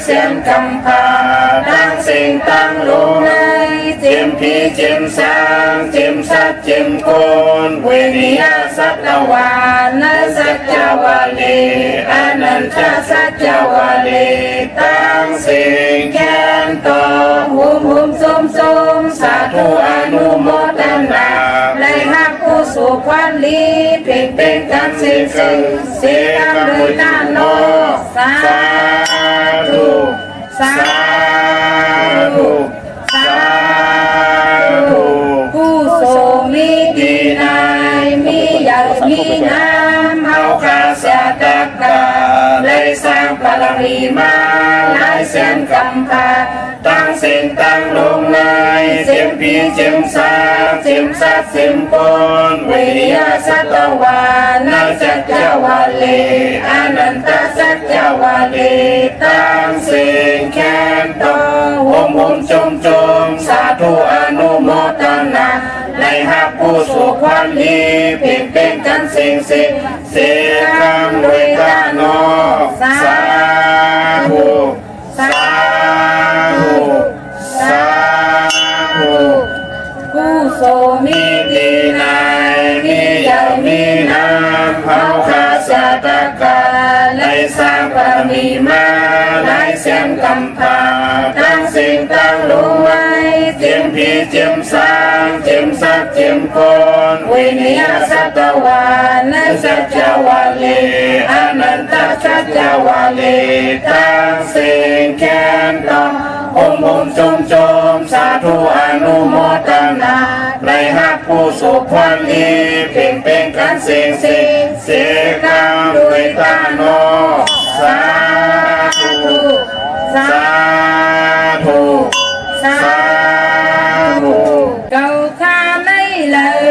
เสียนกำพาตั้งสิ่งตั้งลงในเจียมพีเจียมสางเจียมสัตเจียมโกนเวนิยาสัตวานัสัจจวาลีอนันตสัจจวาลีตั้งสิ่งแค้นต่อหุมซุมสาธุอนุโมทนาได้หักผู้สุขวันลีเพ่งเป็นกันสิ่งเสียกันโดยตาโนสาธุสาธุสาธุผู้ทรงมีดีนายมีใหญ่มีงามเฮาข้าเสียตะกาเลยสร้างบารมีมาหลายแสนกำพาตั้งสิ่งตั้งลงในเจียมพีเจียมสาเจียมสัตเจียมปนเวียสัตวานัสัจจวาลีอนันตสัจจวาลีตั้งสิ่งแค้นต่อหุมจมสาธุอนุโมทนาในหักผู้สุขวันดีเพ่งเป็นกันสิ่งเสียคำด้วยตาโนสาธุสาธุสาธุผู้ทรงมีดีนายมีใหญ่มีนามเฮาข้าสาตกาได้สร้างบารมีมาหลายแสนกำพาตั้งสิ่งตั้งลงไว้เจียมพีเจียมสางเจียมสัตเจียมโกนเวนิยาสัตวานัสัจจวาลีอนันตสัจจวาลีตั้งสิ่งแค้นต่อหุมจมสาธุอนุโมทนาในหักผู้สุขวันดีเพ่งเป็นกันสิ่งเสียคำด้วยตาโนสาธุสาธุสาธุเก่าข้าไม่เลย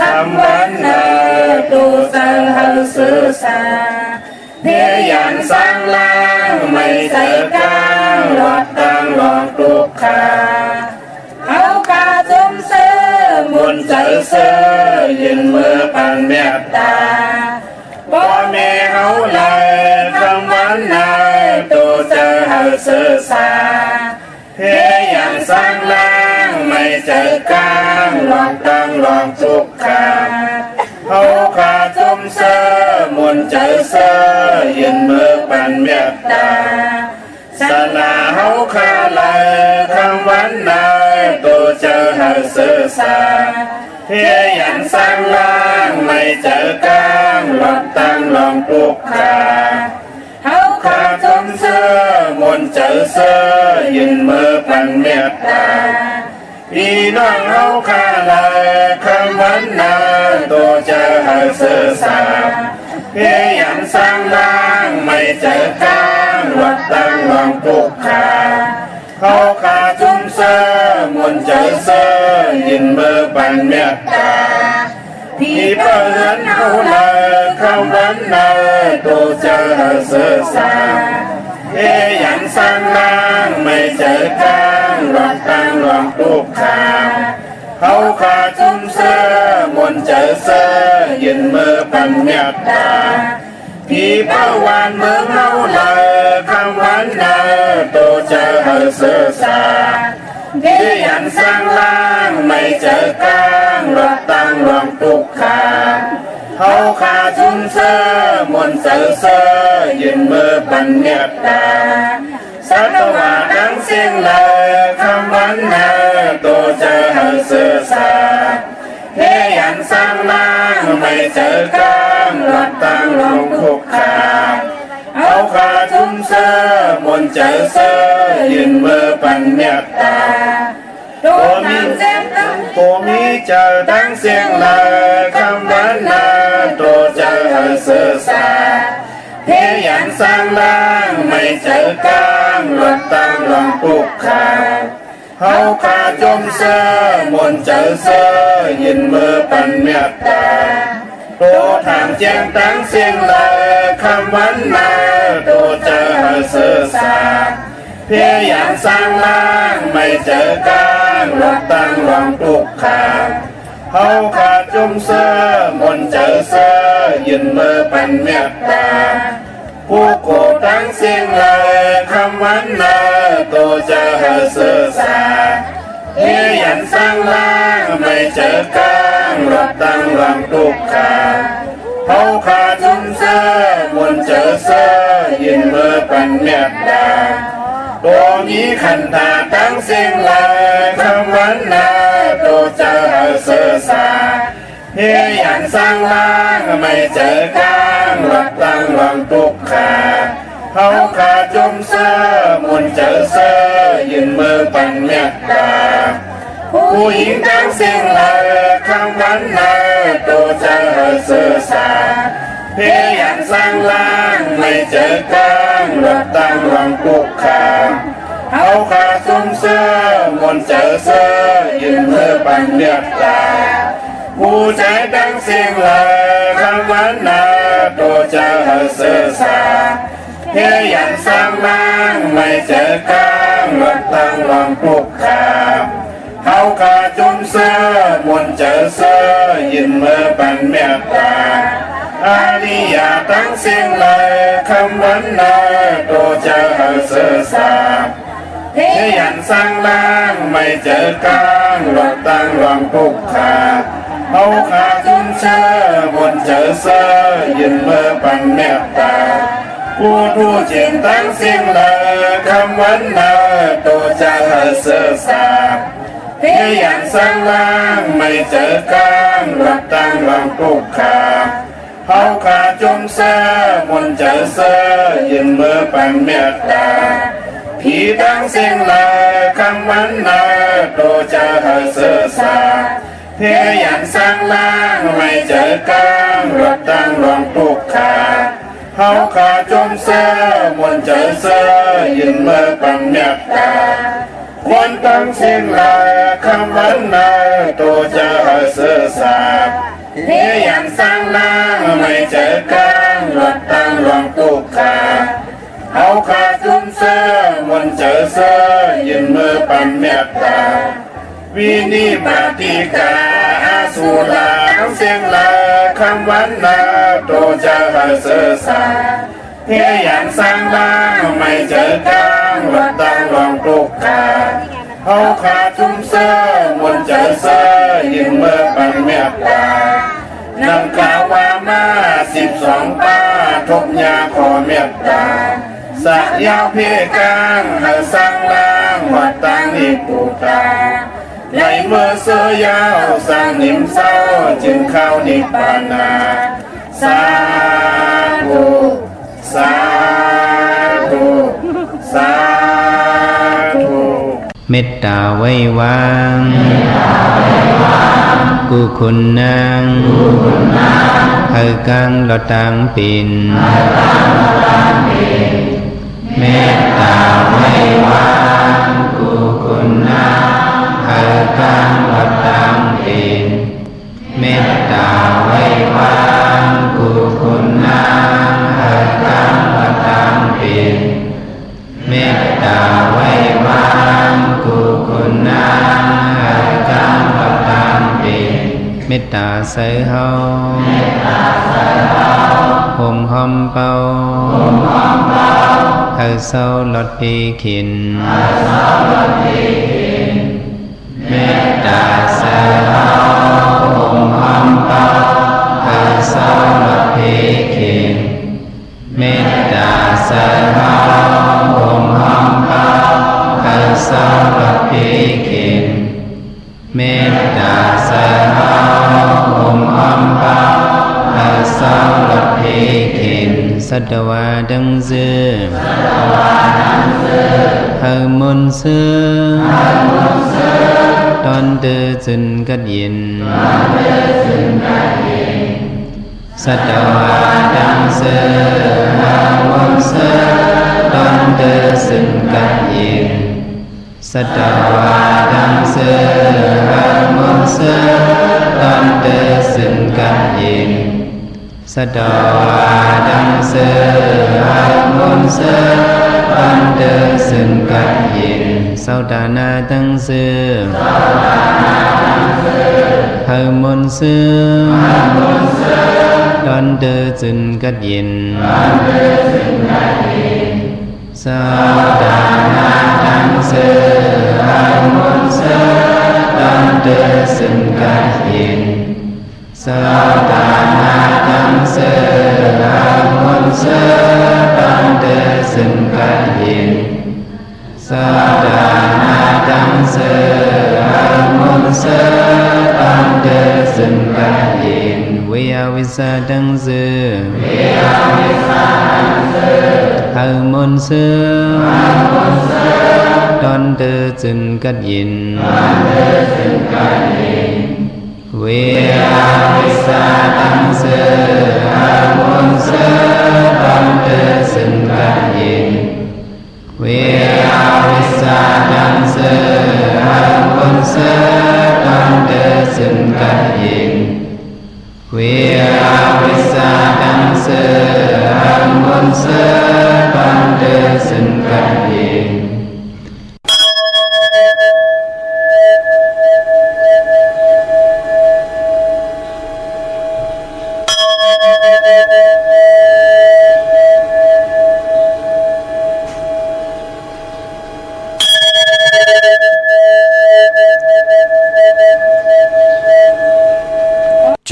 คำวันเนอตูสังหังสื่อสาเพียยันสร้างล่างไม่ใส่กลางหลอดตั้งหลอกตุกขาเอากาจุมเสือมุนใจเสือยืนมือปันเมตตาบ่แม่เฮาเลยคำวันนายตูเจอเฮาสื่อสาเพียยันสร้างล่างไม่ใจกลางหลอดตั้งหลอกตุกขาเอาขาจุมเสือมุนใจเสือยืนมือปันเมตตาสนาเฮาขาเลยคำวันนายตัวเจอเฮาสื่อสาเพียยันสร้างล่างไม่เจอกลางหลอดตั้งหลองปลุกขาเฮาขาจุมเสือมุนใจเสือยืนมือปันเมตตาพี่น้องเฮาข้าเลยคำวันนาตัวเจอเฮาสื่อสาเพียยันสร้างล่างไม่เจอกลางหลอดตั้งหลองปลุกขาเฮาขาจุมเสือมุนใจเสือยืนมือปันเมตตาพี่เปิดเฮาเลยคำวันนาตัวเจอเฮาสื่อสาเพียยันสร้างล่างไม่เจอกลางหลอดตั้งหลองปลุกขาเฮาขาจุมเสือมุนใจเสือยืนมือปันเมตตาพี่เป้าวานเมืองเฮาเลยคำวันนาตัวเจอเฮาสื่อสาเพียยันสร้างล่างไม่เจอกลางหลอดตั้งหลองปลุกขาเฮาขาจุมเสือมุนใจเสือยืนมือปันเมตตาสัตวาดังเสียงเลยคำวันนาตัวเจอเฮาสื่อสาเพียยันสร้างล่างไม่เจอกลางหลอดตั้งหลองปลุกขาเฮาขาจุมเสือมุนใจเสือยืนมือปันเมตตาตัวมีเจอดังเสียงเลยคำวันนาตัวเจอเฮาสื่อสาเพียยันสร้างล่างไม่เจอกลางหลอดตั้งหลองปลุกขาเฮาขาจมเสือมุนใจเสือยืนมือปันเมตตาตัวถามแจ้งตั้งเสียงเลยคำวันนาตัวเจอเฮาสื่อสาเพียยันสร้างล่างไม่เจอกลางหลอดตั้งหลองปลุกขาเฮาขาจมเสือมุนใจเสือยืนมือปันเมตตาผู้โกตั้งเสียงเลยคำ ำวันเนอตัวจะหาเสือสาเฮียยันสร้างล่างไม่เจอกลางรถตั้งหลังตุกขาเขาขาจุนเสือมุนเจอเสือยินเมื่อปันเมียดดาตัวมีขันตาตั้งเสียงลายคำวันนาตัวจะหาเสือสาเฮียยันสร้างล่างไม่เจอกลางรถตั้งหลังตุกขาเขาขาจุมเสือมุนเจอเสือยินเมื่อปันเมียดดาผู้หญิงตั้งเสียงลายคำวันนาตัวจะหาเสือสาเพียยันสร้างล่างไม่เจอกลางรถตั้งหลังกุกขาเอาขาซุ่มเสื้อมนเจอเสื้อยืนเมื่อปันเลือดตาผู้ใจตั้งเสียงลายคำวันนาตัวจะหาเสือสาเพียยันสร้างล่างไม่เจอกลางรถตั้งหลังกุกขาเขาขาจุ่มเสื้อมนเจอเสื้อยืนเมื่อปันเมียตาอาริยาตั้งเสียงเลยคำวันนาตัวจะหาเสือสาเฮียยันสร้างล่างไม่เจอกลางรถตั้งหลังกุกขาเขาขาจุ่มเสื้อมนเจอเสื้อยืนเมื่อปันเมียตาผู้ทูจินตั้งเสียงเลยคำวันนาตัวจะหาเสือสาเฮียยันสร้างล่างไม่เจอกลางรถตั้งหลังกุกขาเขาขาจุมเสื้อมนเจอเสื้อยืนเมื่อปันเมียตาผีตั้งเสียงลายคำวันนาตัวจะหาเสือสาเฮียยันสร้างล่างไม่เจอกลางรถตั้งหลังกุกขาเขาขาจุมเสื้อมนเจอเสื้อยืนเมื่อปันเมียตาคนตั้งเสียงลายคำวันนาตัวจะหาเสือสาเฮียยันสร้างล่างไม่เจอกลางรถตั้งหลังกุกขาเอาขาจุ่มเสื้อมนเจอเสื้อยืนมือปันเมียตาวินิบาติกาอาสุลาทั้งเสียงลาคำวันนาตัวจะหาเสือสาเฮียยันสร้างล่างไม่เจอกลางรถตั้งหลังกุกขาเอาขาจุ่มเสื้อมนเจอเสื้อยืนมือปันเมียตานำกล่าวว่ามา12ป้าทบยาขอเมตตาสักยาวเพกางหาสร้างล่างวัดตังนิปูตาไหลเมื่อเสือยาวสร้างนิมเศร้าจึงเข้านิพพานาสาธุสาธุสาธุเมตตาไว้วางกุคุณนางเฮกังลอตังปินเมตตาไว้วางกุคุณนางเฮกังลอตังปินเมตตาไว้วางกุคุณนางเฮกังลอตังปินเมตตาไว้วางกุคุณนางเฮกังลอตังปินเมตตาใส่เฮาห่มหอมเป่าเฮาเศร้าลดปีขินเมตตาใส่เฮาห่มหอมเป่าเฮาเศร้าลดปีขินเมตตาใส่เฮาห่มหอมเป่าเฮาเศร้าลดปีขินเมตตาใส่เฮาห่มหอมเป่าเฮาเศร้าลดปีขินสัตวาดังเสือเฮามนเสือตอนเดือจึนกัดยินสัตวาดังเสือเฮามนเสือตอนเดือจึนกัดยินสัตวาดังเสือเฮามนเสือตอนเดือจึนกัดยินสัตวาดังเสือเฮามนเสือตอนเดือจึนกัดยินสัตานาดังเสือเฮามนเสือตอนเดือจึนกัดยิน Sa đà na đăng sư a môn sơ đăng tư sinh ca hiền Sa đà na đăng sư a môn sơ đăng tư sinh ca hiền Sa đà na đăng sư a môn sơ đăng tư sinh ca hiền Vi a vi sa đăng sư a môn sơ đăng tư sinh ca hiền Vi a vi sa đăng sư a môn sơ đăng tư sinh ca hiền Vi a vi sa đăng sư a môn sơ đăng tư sinh ca hiền Vi a vi sa đăng sư a môn sơ đăng tư sinh ca hiền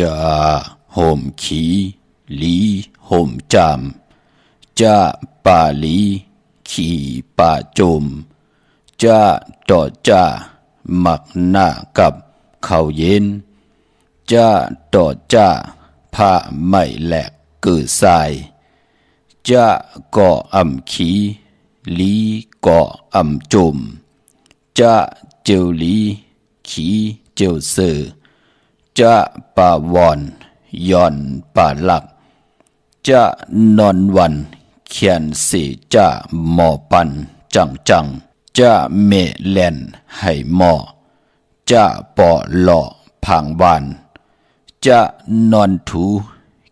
จะห่มขีลีห่มจามจะปาลีขี่ป่าโจมจะต่อจะหมักหน้ากับเขาเย็นจะต่อจะผ้าไม่แหลกเกิดทรายจะก่ออ่ำขีลีก่ออ่ำโจมจะเจียวลีขีเจียวเสือจะป่าวอนย่อนป่าหลักจะนอนวันเขียนสีจะหมอปันจังจะเมแลนให้หมอจะปอหล่อพังบานจะนอนถู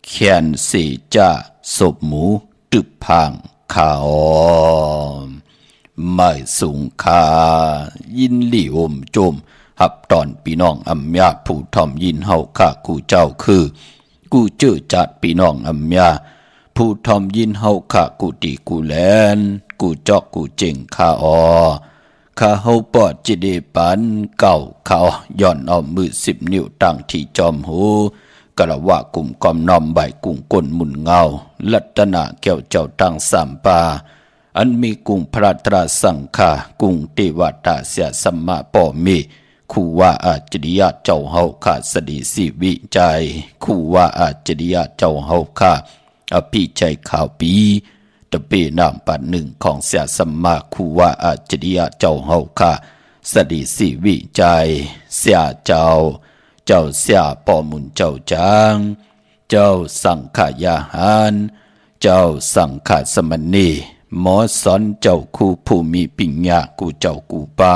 เขียนสีจะศพหมูตึบพังขาวไม่สูงคายินหลี่อมโจมหับตอนพี่น้องอัมยาผู้ทอมยินเฮาข้ากูเจ้าคือกูเจอจัดพี่น้องอัมยาผู้ทอมยินเฮาข้ากูตีกูแลนกูจอกกูเจงข้าอข้าเฮาปอดจิเดปันเก่าเขาย่อนเอามือ10 นิ้วตั้งที่จอมหูกะละว่ากลุ่มกอมนอมใบกุ้งก้นหมุนเงาลัตนาแก้วเจ้าตั้งสามปาอันมีกุ้งพระตราสังฆากุ้งเทวตาเสียสัมมาปอมีคู่ว่าอาจริยะเจ้าเฮาข้าสดีสิวิจัยคู่ว่าอาจริยะเจ้าเฮาข้าอภิชัยข่าวปีตะเปนามปัดหนึ่งของเสียสัมมาคู่ว่าอาจริยะเจ้าเฮาข้าสดีสิวิจัยเสียเจ้าเสียปอมุนเจ้าจางเจ้าสังขยาหารเจ้าสังขสมณีหมอสอนเจ้าคู่ผู้มีปิญญากูเจ้ากูป่า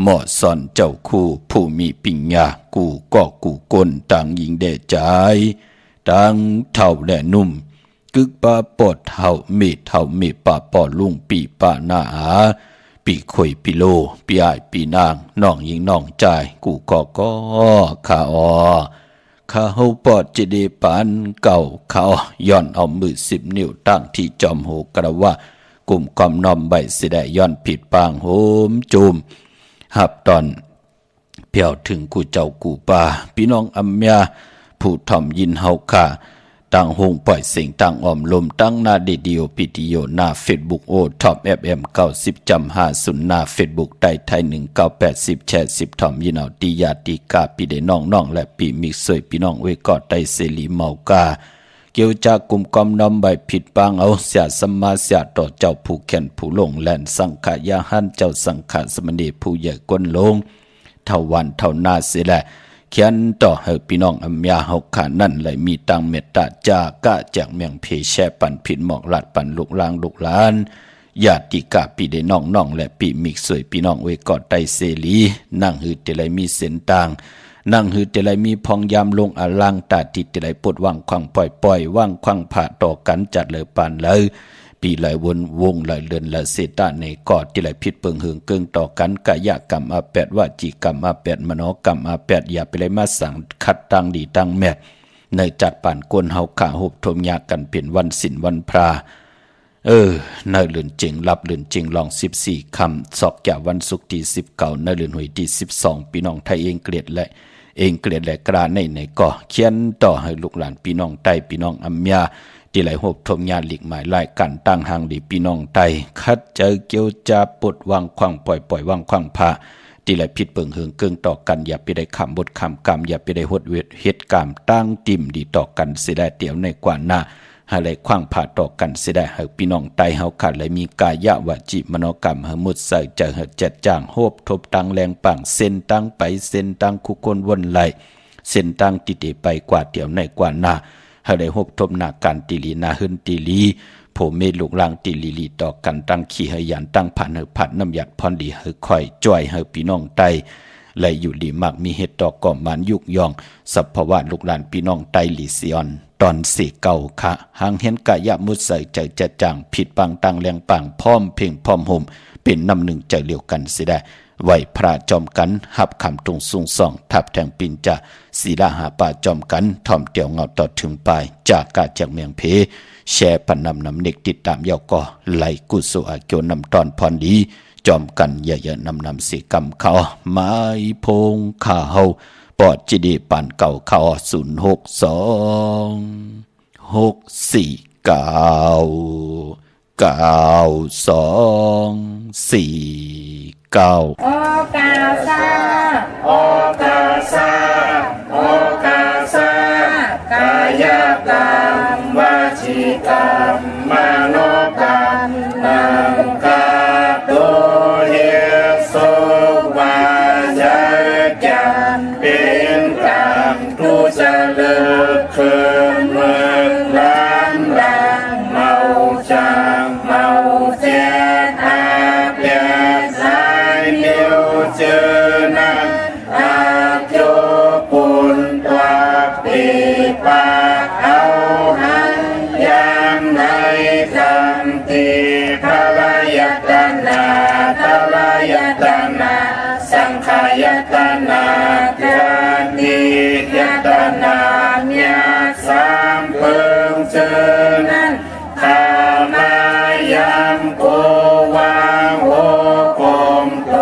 หมอสอนเจ้าคู่ผู้มีปิญญากูก็กูก้นต่างยิงเดใจต่างเท่าและนุ่มกึกปาปอดเท่าเมปาปอลุงปีปาหน้าหาปีข่อยปีโลปีอ้ายปีนางน้องยิงน้องใจกูก็ข้าข้าเฮาปอดจะได้ปานเก่าเขาย้อนเอามือ10 นิ้วตั้งที่จอมโหกระว่ากลุ่มความน้อมใบสิได้ย้อนผิดปางโหมจุมหับตอนเพียวถึงกูเจ้ากูป่าพี่น้องอัมยาผู้ทอมยินเฮาค่าตั้งหงปล่อยเสียงตั้งอ้อมลมตั้งหน้าเดียวพิธีโยหน้าเฟซบุ๊กโอท็อป FM 90.50หน้าเฟซบุ๊กไต้ไทย1980แชร์10ทอมยินเอาตียาตีกาปีเดน้องและปีมิกสวยพี่น้องเวกอดไตเสรีเมากาเกี่ยวจากกลุ่มกอมนำใบผิดปางเอาเสียสมาเสียต่อเจ้าผู้แขนผู้ลงแลนสังขยาหันเจ้าสังขสมณีผู้ใหญ่ก้นลงเท่าวันเท่านาเสียแหละเขียนต่อให้พี่น้องอัมยาเฮาขานั่นเลยมีตังเมตตาจากะจากเมียงเพแช่ปันผิดหมอกหลัดปันลูกลางลูกหลานญาติกาปีได้น้องและปีมิกสวยพี่น้องเวกอดไตเสรีนั่งหืดแต่ไรมีเส้นต่างนั่งหืดแต่ไรมีพองยามลงอลังตาติดแต่ไรปวดว่างควังปล่อยว่างควังผ่าต่อกันจัดเลยปานเลยปีไหลวนวงไหลเลือนไหลเสตาในกอดที่ไหลพิษเปิงเหืองเกิงต่อกันกายกรรมอาแปดวจีกรรมอาแปดมโนกรรมอาแปดอย่าไปเลยมาสั่งคัดตั้งดีตั้งแมทในจัดป่านกวนเฮาขาหุบทมยากันเปลี่ยนวันศิลวันพระ ในเลือนจริงรับเลือนจริงลอง14 คำศอกแก่วันศุกร์ที่19ในเลือนหวยที่12พี่น้องไทยเองเกลียดและกราในก็เขียนต่อให้ลูกหลานพี่น้องไทยพี่น้องอัมยาที่ไหลหบทมญาหลีกหมายรายการตั้งหางดีพี่น้องไทยคัดเจอเกี่ยวจาปดวางขวางปล่อยวางขวางพาที่ไหลผิดเปิงเหิงเกิงต่อกันอย่าไปได้คำบทคำกรรมอย่าไปได้หดเวทเหตุกรรมตั้งติ่มดีต่อกันเสียได้เตี่ยวในกว่าหน้าให้ไหลขวางผ่าต่อกันเสียได้ให้พี่น้องไตเฮาขาดไหลมีกายะวจิมโนกรรมให้มุดใส่เจอเจ็ดจ้างโฮบทบตังแรงปังเส้นตั้งไปเส้นตั้งคุกคนวนไหลเส้นตั้งติเตไปกว่าเตี่ยวในกว่าหน้าให้ได้หบทบหน้าการติลีนาหึนติลีผมเมลูกลางติลีต่อกันตั้งขี้ให้ยันตั้งผ่านให้ผัดน้ำหยัดพรดีให้คอยจ่อยให้พี่น้องไตและอยู่ดีมากมีเหตุต่อก่อมันยุกยองสัพพวะลูกหลานพี่น้องไตลีซิออนตอนสี่เก่าค่ะหางเห็นกะยะมุดใส่ใจจะจางผิดปังตังแรงปังพร้อมเพ่งพร้อมห่มเป็นน้ำหนึ่งใจเลียวกันสิได้ไหวพระจอมกันหับคำตรงสูงส่องทับแทงปินจ่าศีลาหาป่าจอมกันถ่อมเตียวเงาต่อถึงปลายจากกาจากเมียงเพแชร์ปันนำเด็กติดตามเยาก่อไหลกุศลอาเกียวนำตอนพรดีจอมกันเยอะๆนำสีกรรมเขาไม้พงข้าเฮาปอดจีดีปานเก่าเขา062694249โอกาสาโอกาสาโอกาสากายกรรมวจีกรรมมโนกรรมนังกาโตเยสุวาจกรรมเป็นกรรมทุจริตคืนเมื่อล้านดังเมาจางเมาเจตอาเปียสายเดียวเจอนั้นอาโจปุนตัวปีปาเอาหันยามในคำตีพระยตนาทรยตนาสังขายตนาการติยตนาเมียสามเพิงเจอนั้นข้ามายามโกวางโหกมโต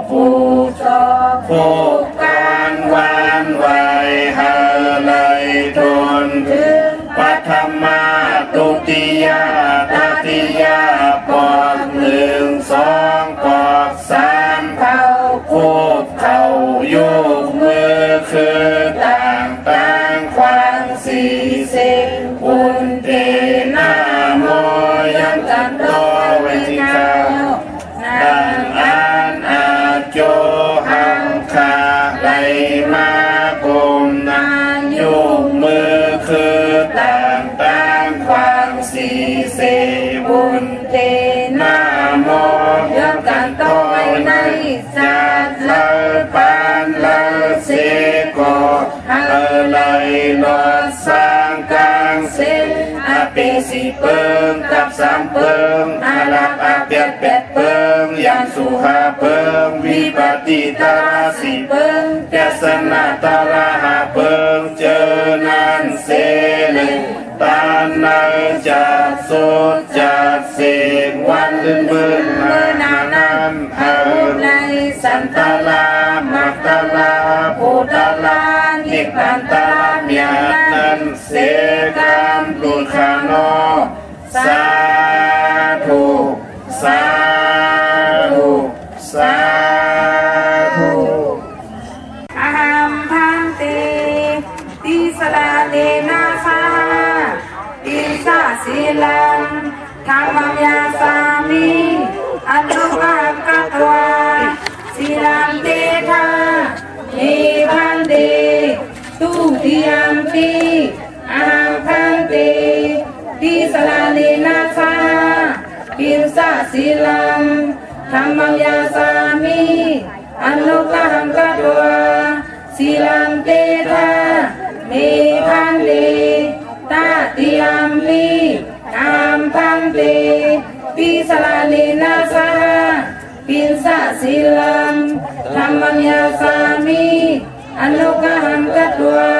ผู้ชอบผู้การวานไว้ให้เลยทนถึงปัทมาตุติยาตติยาปอก1 2ปอก3เท่าคูบเข่าโยกมือคือต่างควาง40อุนเตนาโมยังจันโตเวทิกาดังอันอาโจหังคาไหลมากุมนานโยกมือคือต่างควาง40อุนเตนาโมยังจันโตในสัตว์เลปานเลเสโกเลยลอสร้างกลางเส้นอาเปสีเปิงกับ3เปิงอาลักอาเปียด8เปิงยังสุหาเปิงวิปติตาราสีเปิงแกสนาตาราหาเปิงเจอนันเสเลยตานาจัดสุดจัดเสียงวันบืนเมื่อนานำเอาในสันตลามักตลาภูตลานิพพานตาเมียนั้นเสกามตุขานอสาธุสาธุสาธุอะหัมพันเตติสลาเนนาสาอินสาสีลังธรรมยาสามิอันลุกังกัตวาสีลังเตทานิพันเตตุติยมปีอาหังพันเตติสลาเนนาสาอินสาสีลังธรรมยาสามิอันลุกังกัตวาสีลังเตทานิพันเตตาติยมปีอาหังพันเตติสลาเนนาสาปินสะสีลังธรรมยาสามิอนุกหังกัตวา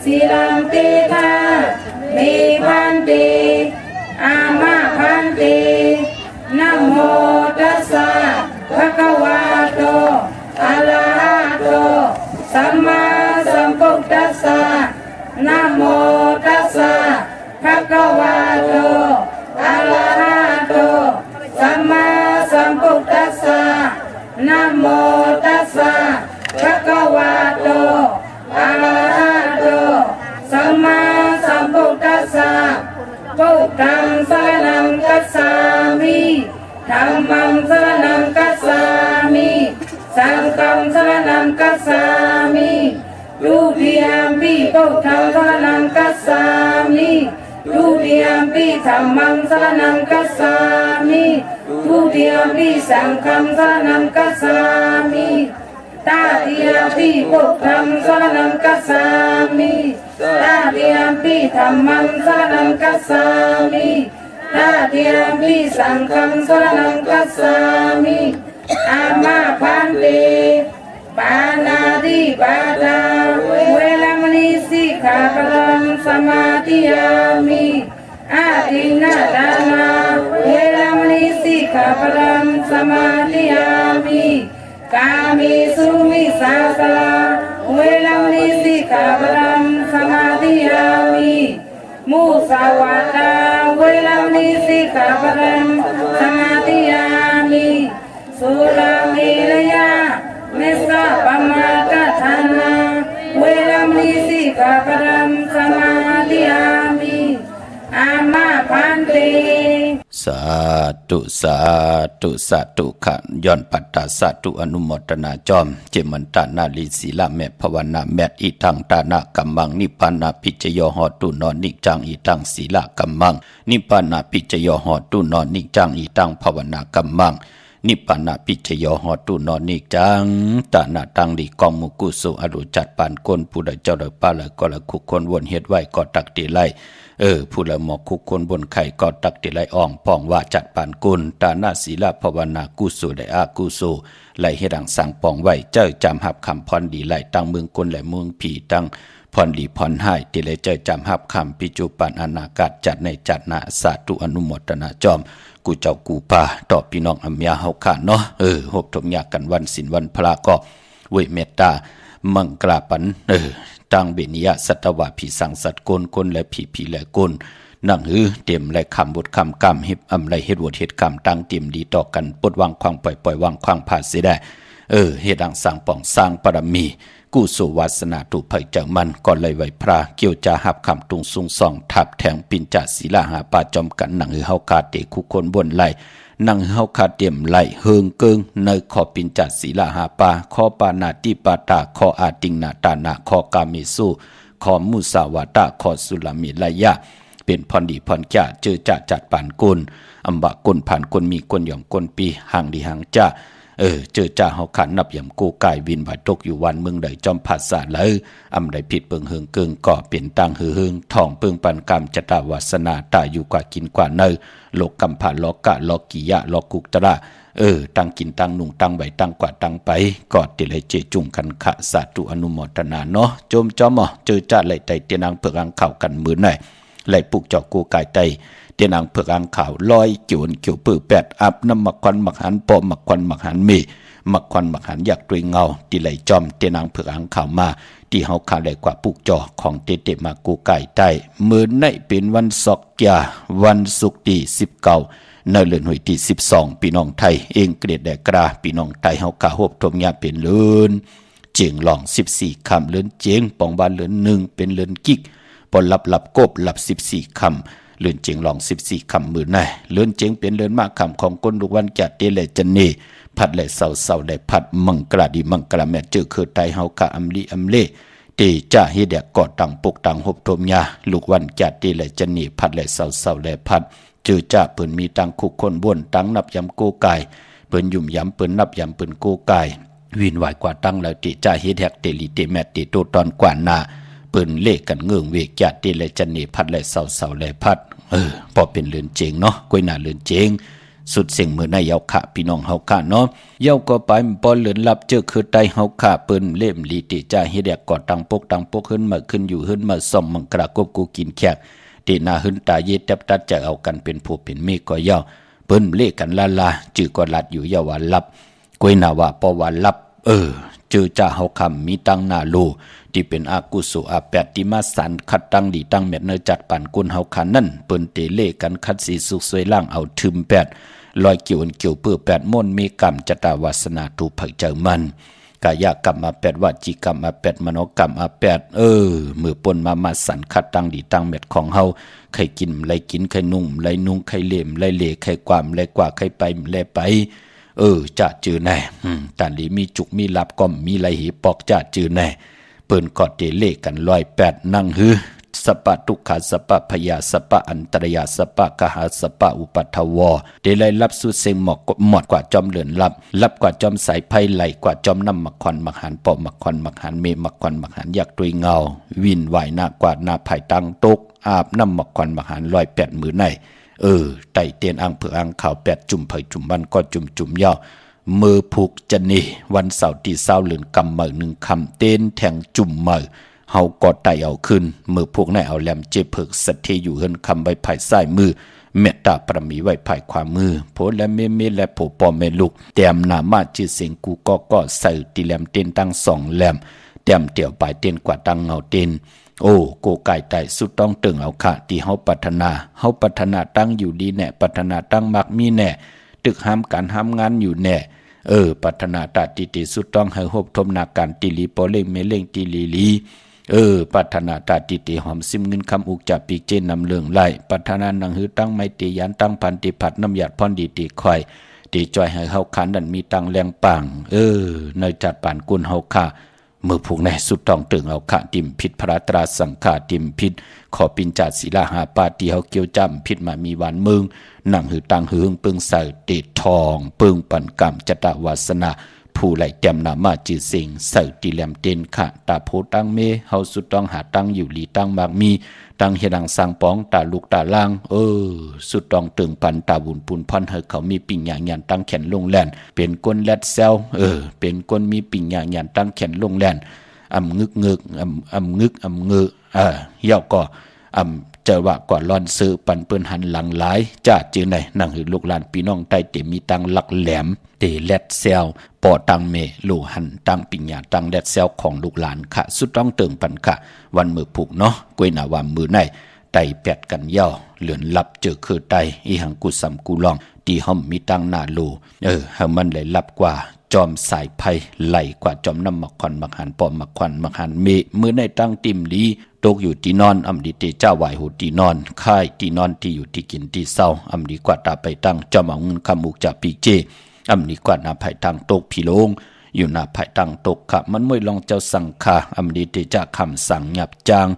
สีลังเตทาเมพันเตต อามาพันตินะโมตัสสะภะคะวะโตอะระหะโตสัมมาสัมพุทธัสสะนะโมตัสสะภะคะวะโตอะระหะโตสัมมาสัมพุทธัสสะนะโมตัสสะภะคะวะโตอะระหะโตสัมมาสัมพุทธัสสะพุทธังสรณังคัจฉามิธัมมังสรณังคัจฉามิสังฆังสรณังคัจฉามิทุติยมปิพุทธังสรณังคัจฉามิทุติยมปิธัมมังสรณังคัจฉามิทุติยมปิสังฆังสรณังคัจฉามิตาติยมปิพุทธังสรณังคัจฉามิตาติยมปิธัมมังสรณังคัจฉามิตาติยมปิสังฆังสรณังคัจฉามิอามาพันติปานาติปาตาเวรมณีสิกขาปะทังสมาธิยามิอาทินนาทานาเวรมณีสิกขาปะทังสมาธิยามิกามิสุมิสาสลาเวรมณีสิกขาปะทังสมาธิยามิมุสาวาทาเวรมณีสิกขาปะทังสมาธิยามิสุรามิรยาเมสสะปมาทฐานาเวรมณีสิกขาปะทังสมาธิยามิอามาพันติ สาธุสาธุสาธุขันย้อนปัตตาสาธุอนุโมทนาจอมเจมันตานาลีศีลาแม่ภาวนาแม่อิทังตานากัมมังนิพพานาปิจโยหตุนอนนิจังอิทังศีลากัมมังนิพพานาปิจโยหตุนอนนิจังอิทังภาวนากัมมังนิพพานาปิจโยหตุนอนนิจังตานาตังลีกองมุกุสุอรุจัดปานกนผู้ใดเจ้าใดป้าละก็ละคุกคนวนเฮ็ดไว้ก็ตักตีไลผู้ละหมอกคุกคนบนไข่ก็ตักติไลอ่องป้องว่าจัดปานกุลตานาศีลาภาวนากุสุได้อากุสุไหลเฮ็ดดังสั่งป้องไว้เจ้าจำหับคำพรดีไหลตั้งเมืองกุลและเมืองผีตั้งพรดีพรให้ติเลยเจ้าจำหับคำปิจุปันอนาคตจัดในจัดนาสาธุอนุโมทนาจอมกูเจ้ากูป่าต่อพี่น้องอัมยาเฮาข้าเนาะหบทมยากันวันศีลวันพระก็เวเมตตามังกราปันตังเบนิยะสัตวะผีสังสัตกลและผีและกลนั่งเตรียมและคำบทคำกรรมเฮ็บอำไรเฮ็ดวดเฮ็ดกรรมตั้งเตรียมดีต่อกันปลดวางความปล่อยวางความผ่าเสียได้เฮ็ดดังสร้างป่องสร้างปรมีกู้สู่วาสนาตุภัยจากมันก่อนเลยไหวพระเกี่ยวจะหับคำตุงสุงส่องทับแทงปินจ่าศีลาหาปาจอมกันหนังเฮาคาเตคุคนบนไหลนังเฮาคาเตรียมไหลเฮิงเกิงในขอปินจัดศีลาหาปาขอปานาติปาตาขออาติงนาตานาขอกามิสุขอมุสาวาตาขอสุลามิลายะเป็นพรดีพรจ่าเจอจ่าจัดปานกุลอัมบะกุลผ่านกุลมีกุลหย่อมกุลปีห่างดีห่างจ่าเจอจ่าเฮาขันนับยำกูกายวินบาตกอยู่วันเมืองใดจอมภาษาเลยอำใดผิดเปิงเฮิงเกิงก่อเปลี่ยนตังเฮืองทองเปิงปันกรรมจตาวาสนาตาอยู่กว่ากินกว่าเนอโลกกำผ่านลอกกะลอกกิยะลอกกุกตระตั้งกินตั้งนุ่งตั้งใบตั้งกว่าตั้งไปกอดติเลยเจจุงกันขะสาธุอนุโมทนาเนาะโจมจอมเจอจ่าไหลไตเตียนางเผือกอังข่าวกันมือหน่อยไหลปุกจอกกูกายไตเตียนางเผือกอังข่าวลอยเกี่ยวปื้อแปดอับน้ำมักควันมักหันปอมักควันมักหันมีมักควันมักหันอยากด้วยเงาที่ไหลจอมเตียนางเผือกอังข่าวมาที่เฮาขาได้กว่าปุกจอของเตมากูกายไตมือในเป็นวันศอกยาวันศุกร์ที่19ในเดือนหวยที่12พี่น้องไทยเองเกรดแดกราพี่น้องไทยเฮากะฮบทมยาเป็นเลือนเจียงหลอง14คำเลือนเจียงปองบ้านเลือน1เป็นเลือนกิกปนหลับกบหลับ14คำเลือนเจียงหลอง14คำมือในเลือนเจียงเป็นเลือนมากคำของคนลูกวันจัดเตเลจันนีพัดและเสาได้พัดมังกราดีมังกราแม่เจอคือไทยเฮากะอำลีอำเลตีจ่าเฮเดกกอดตังปุกตังฮบทมยาลูกวันจัดเตเลจันนีพัดและเสาได้พัดเจอจ่าเปิ้นมีตังคุกคนบนตังนับยำโกกายเปิ้นยุ่มยำเปิ้นนับยำเปิ้นโกกายวินไหวกว่าตังแล้วติจ่าเฮ็ดแฮกเตลิเตแมตติโตตอนกว่านาเปิ้นเลขกันเงื่องเวกจัดเตเลจันนีพัดและเสาและพัดพอเป็นเรือนเจงเนาะกวยหน้าเรือนเจงสุดเสียงมือในเยาขะพี่น้องเฮาขะเนาะเยาก็ไปปอเหลือนลับเจอคือไตเฮาขะเปิ้นเล่มลีติจ่าเฮ็ดแฮกกอดตังปกขึ้นมาขึ้นอยู่ขึ้นมาซ่อมมังกรากบกูกินแขก ตีนาหึนตาเยตับตัดจะเอากันเป็นผู้เป็นเมฆก็ย่อเปิ้นเลกันลาจือก็ลัดอยู่ยาวาลับกวยนาว่าปวาลับจือจ่าเฮาคำมีตั้งนาโลที่เป็นอากุสุอาแปดที่มาสันขัดตั้งดีตั้งเม็ดเนจัดปั่นกุนเฮาคันนั่นเปิ้นเตเลกันคัดสีสุกสวยล่างเอาทึมแปดลอยเกี่ยวเกี่ยวเปื้อแปดม่นมีกรรมจตาวาสนาถูกผักเจอมันกายกรรมอาแปดวจีกรรมอาแปดมโนกรรมอาแปดมือปนมาสันขัดตั้งดีตั้งเม็ดของเฮาใครกินไรกินใครนุ่มไรนุ่งใครเล่มไรเล่ใครความไรกว่าใครไปแลไปจะจือแน่ตานลีมีจุกมีลับก็มีไรหีปอกจะจือแน่เปิ้นกอดเตเลกัน108นั่งฮือสปะทุกขาสปะพยาสปะอันตรยาสปะกหาสปะอุปัฏฐวเตไลรับสุดเซงหมอดกว่าจอมเหลือนรับกว่าจอมสายไพ่ไหลกว่าจอมน้ำมักควันมักหันปอมักควันมักหันเมมักควันมักหันอยากตุยเงาวินไหวหน้ากว่าหน้าไผ่ตังตกอาบน้ำมักควันมักหัน108มือในไต่เตียนอังเผืออังข่าว8จุ่มไผ่จุ่มบันก็จุ่มย่อมือผูกจะนี่วันเสาร์ที่20เหลือนกำมือ1คำเต้นแทงจุ่มมือเฮากอดไตเอาขึ้นมือพวกนายเอาแหลมเจ็บเพิกสัตเทอยู่เฮินคำไว้ภายซ้ายมือเมตตาประมีไว้ภายขวามือโพและเมและโผปอเมลูกเตรียมนามาจื้อเสียงกูก็ใส่ตีแหลมเต้นตั้ง2แหลมเตรียมเตี่ยวปลายเต้นกว่าตั้งเงาเต้นโกไก่ไตสุดต้องตึงเอาค่ะที่เฮาพัฒนาตั้งอยู่ดีแน่พัฒนาตั้งมักมีแน่ตึกห้ามการห้ามงานอยู่แน่พัฒนาตาติสุดต้องให้หบทมนาการติลีปอเล่งเมเล่งติลีพัฒนาตาติหอมซิมเงินคำอุกจับปีกเจนนำเรื่องไล่พัฒนานังหือตั้งไมติยันตั้งพันติผัดน้ำหยาดพรดีตีคอยตีจอยให้เฮาคันดันมีตังแรงปังในจัดป่านกุนเฮาค่ะมือผูกในสุดต้องตึงเอาค่ะติมพิษพระตราสังฆาติมพิษขอปินจัดศิลาหาปาตีเฮาเกี่ยวจำพิษมามีหวานมึงนังหือตังหือปึงใส่เตดทองปึงปันกรรมจตวาสนาผู้ไหลเต็มนามาจือสิงใส่ตีแหลมเต้นค่ะตาโพตั้งเมเฮาสุดต้องหาตั้งอยู่ลีตั้งมากมีตั้งเฮดังสร้างป้องตาลูกตาล่างสุดต้องตึงปันตาบุญปุนพันเฮเขามีปิ่งหยางยันตั้งแขนลงแลนเป็นก้นแลดเซลเป็นก้นมีปิ่งหยางยันตั้งแขนลงแลนอำงึกเย่าก็เจอว่าก่อนร้อนซื้อปันเปิ้นหันหลังหลายจ้าจือไหนนั่งหือลูกหลานพี่น้องใต้เต็มมีตังหลักแหลมเตแลดเซลปอตังเมลูหันตังปิญญาตังแลดเซลของลูกหลานค่ะสุดต้องเติงปันค่ะวันมือผูกเนาะกวยหนาวามมือในไตแปดกันย่อเหลือนลับเจอคือไตอีหังกุสัมกุลองตีห้อมมีตังนาโลให้มันเลยลับกว่าจอมสายไพ่ไหลกว่าจอมน้ำมักควันมักหันปอมักควันมักหันเมมือในตั้งติมลีตกอยู่ที่นอนอำดีเตเจ้าไหวหูที่นอนค่ายที่นอนที่อยู่ที่กินที่เศร้าอำดีกว่าตาไปตั้งจอมเอาเงินคำมุกจากปีเจอำดีกว่านาไผ่ตั้งตกพี่โลงอยู่นาไผ่ตั้งตกค่ะมันไม่ลองเจ้าสั่งค่ะอำดีเตเจ้าคำสั่งหยับจาง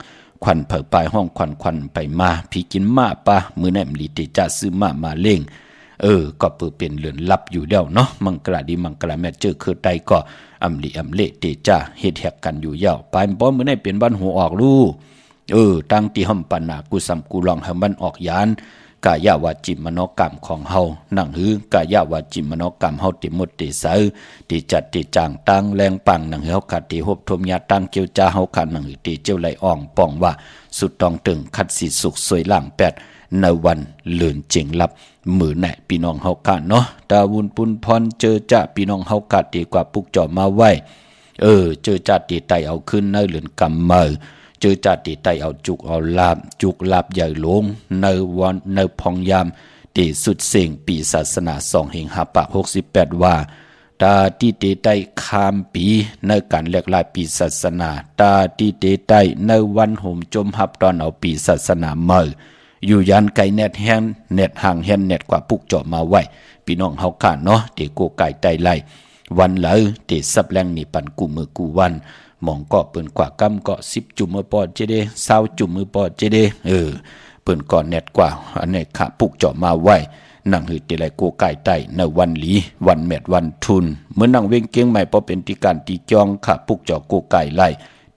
ควันเผยปลายห้องควันไปมาพี่กินมาปะมือในอำดีเตเจ้าซื้อมาเล่งก็เปิดเป็นเหลือนลับอยู่เดียวเนาะมังกราดีมังกราแม่เจอคือใดก็อำลีอำเละเตจ้าเฮ็ดแหกกันอยู่ยาวปลายป้อมมื้อในเป็นบ้านหัวออกลูตั้งที่ห่มปานากุสัมกุลองให้มันออกยานกายาวาจิมโนกรรมของเฮานั่งหือกายาวาจิมโนกรรมเฮาติมุตติเสอติจัดติจางตั้งแรงปังนั่งเฮาขัดติหบทมยาตั้งเกียวจ้าเฮาขัดนั่งหือติเจ้าไหลอ่องป้องว่าสุดต้องตึงคัดสิสุขสวยล่างแปดในวันเลื่อนเจงลับมือแหน่พี่น้องเฮากันเนาะตาวุนปุนพรเจอจ้าพี่น้องเฮากัดดีกว่าปุกจอมาไว้เจอจ้าตีไตเอาขึ้นในเหลือนกำมือเจอจ้าตีไตเอาจุกลาบใหญ่ลงในวันในพองยามตีสุดเสียงปีศาสนา2 68ว่าตาที่เตไตคามปีในการแลกลายปีศาสนาตาที่เตไตในวันห่มจมหับตอนเอาปีศาสนามืออยู่ยันไก่เน็ตแห้งเน็ตห่างแห้งเน็ตกว่าปุกเจาะมาไว้พี่น้องเฮาข้าเนาะตีโกไก่ไตไล่วันเหลอตีซับแรงนี่ปันกูมือกูวันมองก็เปิ้นกว่ากำก็10จุ่มมือปอดเจเด20จุ่มมือปอดเจเดเปิ้นก่อนเน็ตกว่าอันนี้ค่ะปุกเจาะมาไว้นั่งหือตีไลโกไก่ไตในวันหลีวันเม็ดวันทุนเมื่อนั่งเว้งเกียงใหม่พอเป็นตีการตีจองค่ะปุกเจาะโกไก่ไล่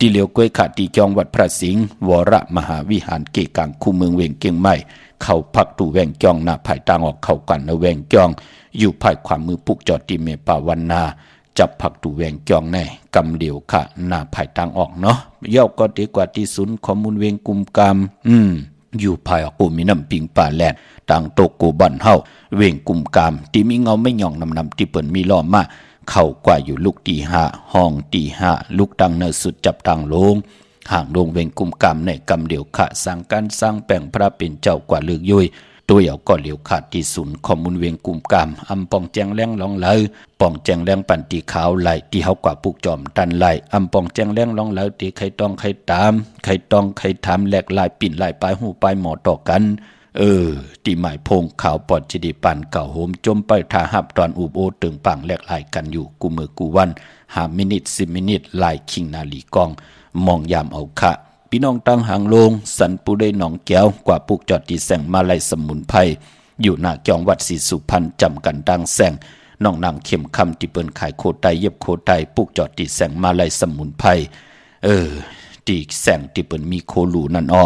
ที่เหลียวกล้วยขาตีจองวัดพระสิงห์วรมหาวิหารเกกลางคู่เมืองเวียงเกียงใหม่เข้าพักตู่แวงจองหน้าภายต่างออกเข้ากันในแวงจองอยู่ภายความมือปุกจอติเมปาวันนาจับพักตู่แวงจองแน่กำเดียวค่ะหน้าภายต่างออกเนาะย่อก็ดีกว่าที่ศูนย์ข้อมูลเวียงกุมกาม อยู่ภายกูมีน้ำปิงป่าแลดต่างโตกูบันเฮาเวงกุมกามที่มีเงาไม่หย่องนำที่เปิ่นมีล้อมมาเข้ากว่าอยู่ลูกตีห้าห้องตีห้าลูกตังเนสุดจับตังลงห่างลงเวงกุมกามในกำเดียวขะสร้างการสร้างแป่งพระเป็นเจ้ากว่าเลือกยุยตัวเหยาก็เหลียวขาดที่ศูนย์ข้อมูลเวงกุมกามอำปองแจงแรงลองไหลปองแจงแรงปันตีขาวไหลที่เฮากว่าปุกจอมตันไหลอำปองแจงแรงลองไหลตีใครต้องใครตามใครต้องใครถามแหลกลายปิ่นลายปลายหูปลายหมอต่อกันตีหมายพงขาวปอดจิดีปันเก่าโหมจมไปท่าหับตอนอุบโอตึงปังแหลกลายกันอยู่กูมือกูวัน5 มินิท10 มินิทลายคิงนาลีกองมองยามเอาคะพี่น้องตั้งหางลงสันปูได้หนองแก้วกว่าปุกจอดที่แสงมาลัยสมุนไพรอยู่หน้าจองวัดศรีสุพรรณจำกันดังแสงน้องนางเข้มคำที่เปิ้นขายโคไตเย็บโคไตปุกจอดที่แสงมาลัยสมุนไพรที่แสงที่เปิ้นมีโคลูนั่นอ้อ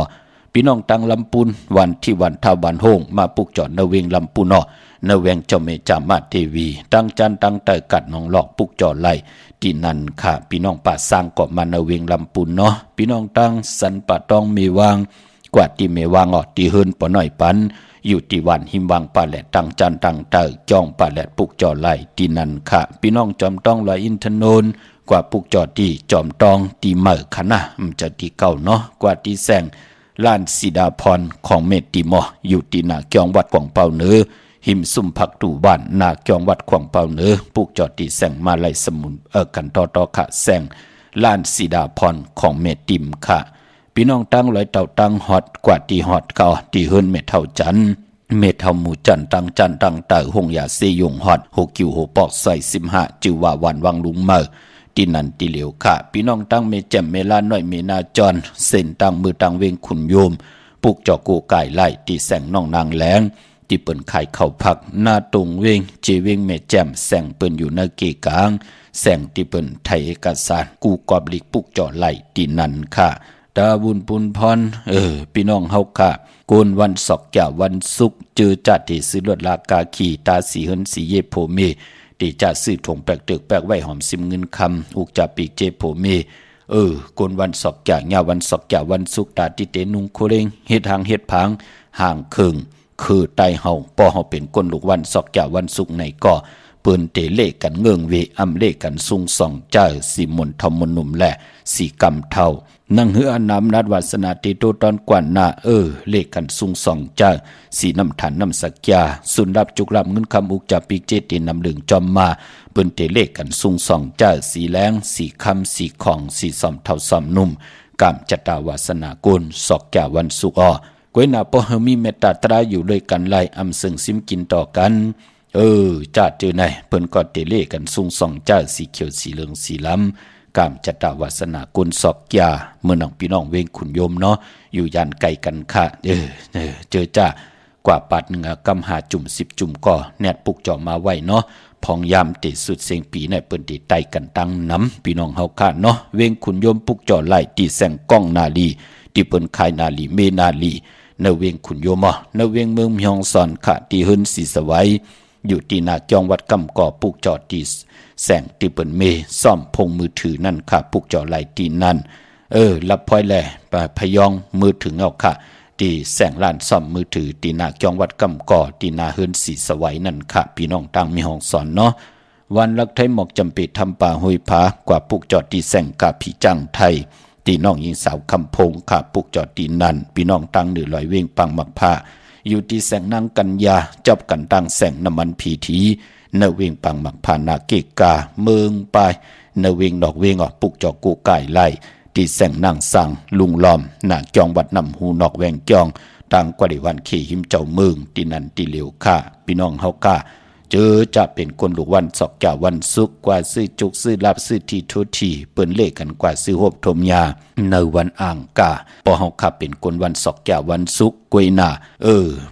พี่น้องตั้งลำปูนวันที่วันท่าบันโฮงมาปุกจอดนเวงลำปูนอ้อนเวงเจ้าเมจามาเทวีตั้งจันตั้งเตยกัดน้องหลอกปุกจอดไล่ที่นั่นค่ะพี่น้องป่าสร้างเกาะมานเวงลำปูนเนาะพี่น้องตั้งสันป่าตองมีวางกว่าที่เมวางอดที่เฮินปอหน่อยปันอยู่ที่วันหิมวางป่าแหลตั้งจันตั้งเตยจ้องป่าแหลปุกจอดไล่ที่นั่นค่ะพี่น้องจอมต้องลอยอินทนนท์กว่าปุกจอดที่จอมตองที่เหม่อขนะมันจะที่เก่าเนาะกว่าที่แสงลานสีดาพรของเมติมออยู่ที่หน้าจองวัดกวางเปาเนื้อหิมซุ่มผักตู่บ้านนาจองวัดขวางเป่าเนื้อปุกจอดที่แสงมาลัยสมุนกันต่อขะแสงล้านสีดาพรของเมติมค่ะพี่น้องตั้งลอยเต่าตั้งฮอดกว่าที่ฮอดเก่าที่เฮินเมเท่าจันเมเท่าหมู่จันตั้งจันตั้งเต่าหงยาเซยงฮอด6 คิว6 ปอกใส่15จือว่าวันวังลุงเมอที่นั่นที่เหลียวค่ะพี่น้องตั้งเมแจ่มเมลาน้อยเมนาจรเส้นตั้งมือตั้งเวงขุนโยมปุกจอกูไก่ไล่ที่แสงน้องนางแหลงที่เปิ้นขายข้าวผักหน้าตรงเวงเจเวงแม่แจ่มแสงเปิ้นอยู่ในเกกลางแสงที่เปิ้นไทยเอกสารกูกอบลิกปุกจอไหลที่นั่นค่ะดาบุญปุนพรพี่น้องเฮาค่ะโกนวันศอกแก่วันศุกร์เจอจัดที่ซื้อรถลากาขี่ตาสีเฮินสีเยโพเมที่จะซื้อถงแปลกตึกแปลกไว้หอมซิมเงินคำอุกจะปีกเจโพเมโกนวันศอกแก่ญาวันศอกแก่วันศุกร์ตาติเตนุงโคเรงเฮ็ดทางเฮ็ดพังห่างครึ่งคือไตเฮาป้อเฮาเป็นคนลูกวันศอกแก่วันศุกร์ในก่อเปิ้นเตเลกันเงิงเวอำเลกันซุงส่องเจ้าสีมนทอมมนุมและสีกำเท่านั่งเฮือน้ำนัดวาสนาติโตตอนกว่าหน้าเลกันซุงส่องเจ้าสีน้ำฐานน้ำสักยาสุนรับจุกรับเงินคำอุกจับปีเจตินำเหลืองจอมมาเปิ้นเตเลกันซุงส่องเจ้าสีแรงสีคำสีของสีสอมเท่าสอมนุ่มกามจตาวาสนากุลศอกแก่วันศุกร์กวยนาปอเฮมีเมตตาตราอยู่ด้วยกันไล่อำซึ่งซิมกินต่อกันจ้าเจอไหนเพิ่นก็เตเลกันซุงส่องจ้าสีเขียวสีเหลืองสีล้ำกามจตาวาสนากุลศอกยาเมื่อน้องพี่น้องเวงขุนโยมเนาะอยู่ยันไกลกันค่ะเจอจ้ากว่าปัด1กำหาจุ่ม10จุ่มก็แนดปุกจอมาไว้เนาะพองยามติสุดเสียงปีในเปิ้นติไตกันตั้งน้ำพี่น้องเฮาค่ะเนาะเวงขุนโยมปุกจอไล่ตีแสงก้องนาลีที่เปิ้นขายนาลีเมนาลีนเวงขุนโยมนเวงเมืองมยองสอนขะที่หึนสีสวัยอยู่ที่นาจองวัดกำก่อปุกจอตีแสงที่เปิ้นเมซ่อมพงมือถือนั่นค่ะปุกจอไหลที่นั่นรับพลอยแลพยองมือถึงเอาค่ะที่แสงล้านซ่อมมือถือที่นาจองวัดกำก่อที่นาหึนสีสวัยนั่นค่ะพี่น้องต่างมีห้องสอนเนาะวันลักไทยหมอกจำเป็ดทำป่าห้วยผากว่าปุกจอที่แสงกาพี่จังไทยตีน้องหญิงสาวคำพงค่ะปุกจอดตีนันพี่น้องตั้งหนือลอยเวงปังมักผ้าอยู่ที่แสงนางกัญญาจับกันตั้งแสงน้ำมันผีทีเนเวงปังมักผ้านาเกกาเมืองปายเนเวงดอกเวงปุกจอกูไก่ไล่ที่แสงนางสั่งลุงล้อมหน้าจองวัดนำหูนอกแวงจองตั้งกว่าดิวันขี่หิมเจ้าเมืองตีนันตีเหลียวค่ะพี่น้องเฮาค่ะเจอจะเป็นคนลูกวันศอกแก่วันศุกร์กว่าซื้อจุกซื้อลาบซื้อทีทุทีเปิ้นเลขกันกว่าซื้อหบทมยาในวันอ่างกาพอเฮาขับเป็นคนวันศอกแก่วันศุกร์กวยหน้า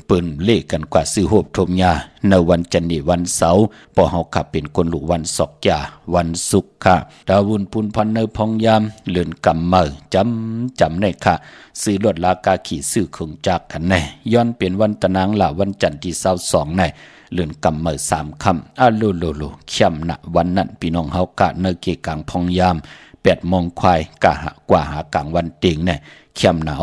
เปิ้นเลขกันกว่าซื้อหบทมยาในวันจันทร์วันเสาร์พอเฮาขับเป็นคนลูกวันศอกแก่วันศุกร์ค่ะดาวุนพุนพันในพองยามเลือนกำเมอจำในค่ะซื้อรถลากาขี่ซื้อเครื่องจักรกันแน่ย้อนเป็นวันตะนางละวันจันทร์ที่22ในเลื่อนกำเมื่อ3 คำโลเข้มนะวันนั้นพี่น้องเฮากะเนเกกลางพองยาม8 โมงควายกะหากว่าหากลางวันเต็งเนี่ยเข้มนะ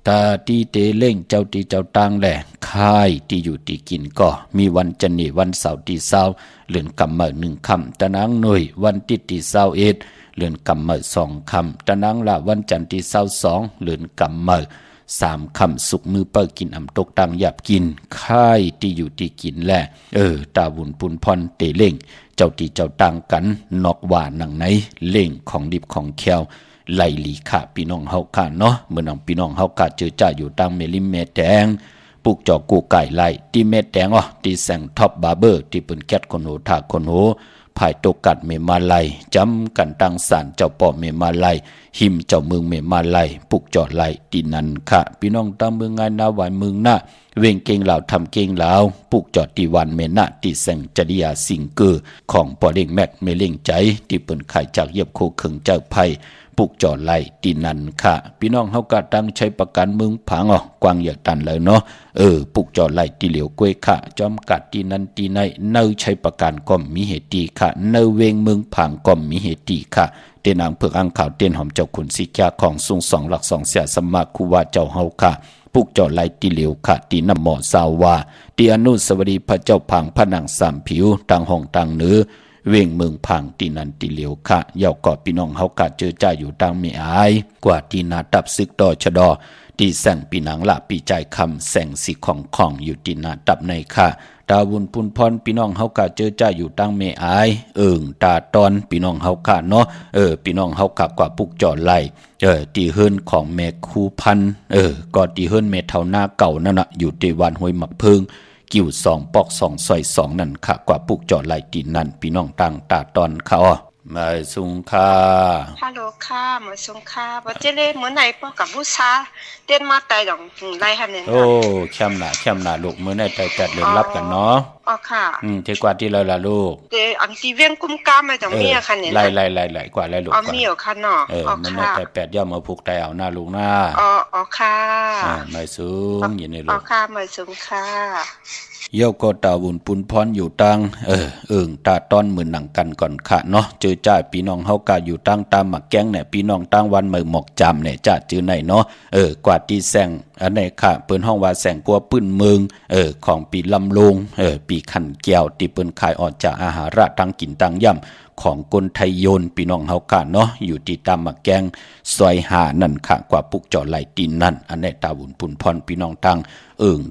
ตาตีเตเล่งเจ้าตีเจ้าตังแหล่ค่ายที่อยู่ที่กินก็มีวันจันทร์วันเสาร์ที่20เดือนกำเนิด1ค่ำตะนางหน่วยวันที่21เดือนกำเนิด2ค่ำตะนางละวันจันทร์ที่22เดือนกำเนิด3ค่ำสุกมือเปิดกินอำตกตังหยับกินค่ายที่อยู่ที่กินแหละตาบุญปุนพรเตเล่งเจ้าตีเจ้าตังกันนอกว่าหนังไหนเล่งของดิบของแควไล่ลีค่ะพี่น้องเฮาค่ะเนาะเมื่อน้องพี่น้องเฮาค่ะเจอจ่าอยู่ตังเมลิมเมแดงปลูกจอกูไก่ไล่ที่เม็ดแดงที่แสงท็อปบาร์เบอร์ที่เปิ้นแก๊ดคนโหถาคนโหภายตกกัดเมมาไลจำกันตั้งศาลเจ้าป่อเมมาไลหิมเจ้าเมืองเมมาไลปลูกจอไลที่นั่นค่ะพี่น้องตามเมืองงานนาหวานเมืองหน้าเวงเก่งเหล่าทำเก่งเหล่าปลูกจอดที่วันเมนะที่แสงจริยาสิงเกอร์ของปอเล่งแม็กเมเล่งใจที่เปิ้นขายจากเยียบโคเคิงเจ้าไผ่ปลูกจอไล่ตีนันค่ะพี่น้องเฮาก็ตั้งใช้ประกันเมืองผังกวางอย่าตันเลยเนาะปลูกจอไล่ตีเหลียวกล้วยค่ะจอมกัดตีนันตีในเนอใช้ประกันก็มีเหตุดีค่ะเนอเวงเมืองผังก็มีเหตุดีค่ะเต้นางเผือกอังข่าวเต้นหอมเจ้าขุนสิกาของสูง2หลัก2เสียสมาคูว่าเจ้าเฮาค่ะปลูกจอไล่ตีเหลียวค่ะตีน้ำหมอสาวาตีอนุสวรีพระเจ้าผังพระนางสามผิวต่างห้องต่างเนื้อเวงเมืองพังตีนันตีเหลียวค่ะเย่ากอดพี่น้องเฮากะเจอจ่าอยู่ตังไม่อายกว่าที่นาตับซึกต่อชะดอที่แสงปีหนังละปีใจคำแสงสีของอยู่ที่นาตับในค่ะดาวุนพุนพรพี่น้องเฮากะเจอจ่าอยู่ตังไม่อายตาตอนพี่น้องเฮากะเนาะพี่น้องเฮากะกว่าปุกจอไล่ตีเฮิรนของแม่คูพันก็ตีเฮิรนแม่เท่าหน้าเก่านั่นน่ะอยู่ที่วันห้วยหมักเพิงกิ่ว2ปอก2ซอย2นั่นค่ะกว่าปลูกจอดไหลตีนั่นพี่น้องต่างตาตอนเขามาสุงค่ะฮัลโหลค่ะมาส่งค่ะว่าเจเล่เหมือนไหนป้อกับผู้ชาเต้นมาแต่ดองไรฮันเนี่ยโอ้แคมหนาลูกมื้อในไตแปดเดือนรับกันเนาะอ๋อค่ะเทกว่าที่เราละลูกอันที่เวียงกุ้มกามมาจากเมียค่ะเนี่ยไล่กว่าไล่ลูกอ๋อมีเหรอค่ะเนาะมื้อในไตแปดย่อมาผูกไตเอาหน้าลูกหน้าอ๋อค่ะมาสูงยินดีลูกอ๋อค่ะมาสูงค่ะเย่าก็ตาวุนปุนพรอยู่ตังตาตอนมือหนังกันก่อนค่ะเนาะเจอจ่าพี่น้องเฮากะอยู่ตั้งตามหมักแก้งเนี่ยพี่น้องตั้งวันมือหมอกจำเนี่ยจ่าจื้อไหนเนาะกว่าที่แสงอันไหนค่ะเปิ้นห้องว่าแสงกัวปื้นเมืองของปีลำลงปีขันแก้วที่เปิ้นขายออกจากอาหาระตั้งกินตั้งย่ำของคนไทยโยนพี่น้องเฮากะเนาะอยู่ที่ตามหมักแก้งซอยหานั่นค่ะกว่าปุกจอไหลตีนนั่นอันนี้ตาวุนปุนพรพี่น้องตั้ง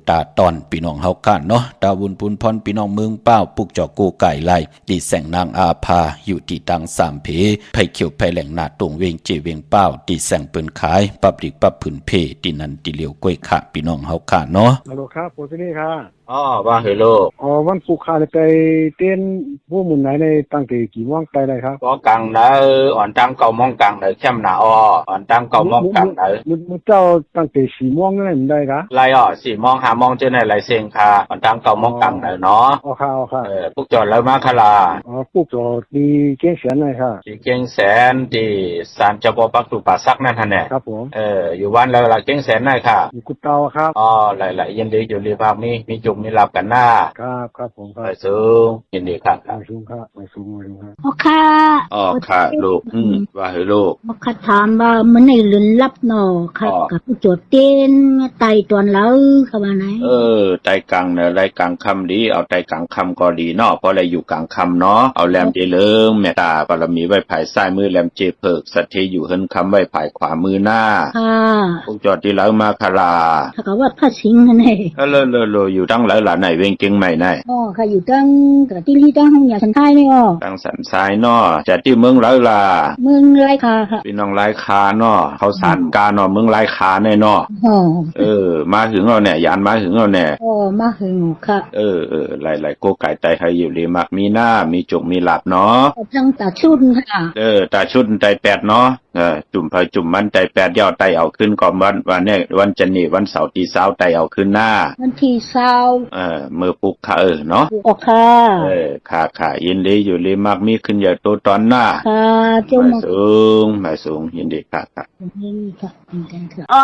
ตาตอนพี่น้องเฮากันเนาะตาวุนปุนพรพี่น้องเมืองเป้าปุกจอกูไก่ไล่ที่แสงนางอาภาอยู่ที่ตังสามเพไผเขียวไผแหล่งนาตรงเวงเจเวงเป้าที่แสงเปิ้นขายปับลิกปับผืนเพที่นั่นที่เหลียวก้วยค่ะพี่น้องเฮากันเนาะฮัลโหลครับโพสินี่ค่ะว่าเฮโลวันปลูกข้าวไปเต้นผู้หมุนไหนในตั้งแต่กี่โมงไปได้ครับก็กลางนะอ่อนตั้ง9 โมงกลางเลยเข้มหนาอ่อนตั้ง9 โมงกลางเลยมึงเจ้าตั้งแต่4 โมงนั่นมันได้ครับไล่4 โมง5 โมงเจอในไล่เซ็งค่ะอ่อนตั้ง9 โมงกลางเลยเนาะค่ะพวกจอดแล้วมาคลาพวกจอดดีเก่งแสนเลยค่ะดีเก่งแสนที่ศาลเจ้าพ่อปักตุป่าซักนั่นหั่นแหละครับผมอยู่วันแล้วล่ะเก่งแสนได้ค่ะอยู่กุดเตาครับหลายๆยินดีอยู่รีภาพนี้มีจุ่มมีรับกันหน้าครับผมครับสูงยินดีครับสูงครับสูงค่ะค่ะลูกว่าให้ลูกค่ะถามว่ามันในเรือนรับหนอค่ะกับผู้จดเต้นไตตอนแล้วค่ะว่าไหนไตกลางเนี่ยไตกลางคำดีเอาไตกลางคำก็ดีเนาะเพราะอะไรอยู่กลางคำเนาะเอาแหลมเจริญเมตตาบารมีไว้ภายซ้ายมือแหลมเจเพิกสัตเทอยู่เฮิรนคำไว้ภายขวามือหน้าค่ะพวกจอดที่แล้วมาคลาถ้าก็ว่าพระสิงห์นั่นเองเลอยู่ตั้งหลายหลานไหนเวงเก่งใหม่ไหนค่ะอยู่ตั้งกับที่ตั้งห้องยาสันท้ายนี่ตั้งสันท้ายเนาะจากที่เมืองไรล่ะเมืองไรคาค่ะพี่น้องไรคาเนาะเขาสานกาเนาะเมืองไรคาแน่เนาะมาถึงเราเนี่ยยานมาถึงเราเนี่ยมาถึงค่ะหลายโกไก่ไตให้อยู่เลยมักมีหน้ามีจุกมีหลับเนาะทั้งตาชุนค่ะตาชุนไต8เนาะจุ่มไผจุ่มมันไต8ยอดไตเอาขึ้นก่อนวันนี้วันจันทร์นี่วันเสาร์ที่20ไตเอาขึ้นหน้าวันที่20มือปุกค่ะเนาะค่ะค่ะยินดีอยู่เลยมักมีขึ้นใหญ่โตตอนหน้าค่ะจุ่มสูงยินดีค่ะ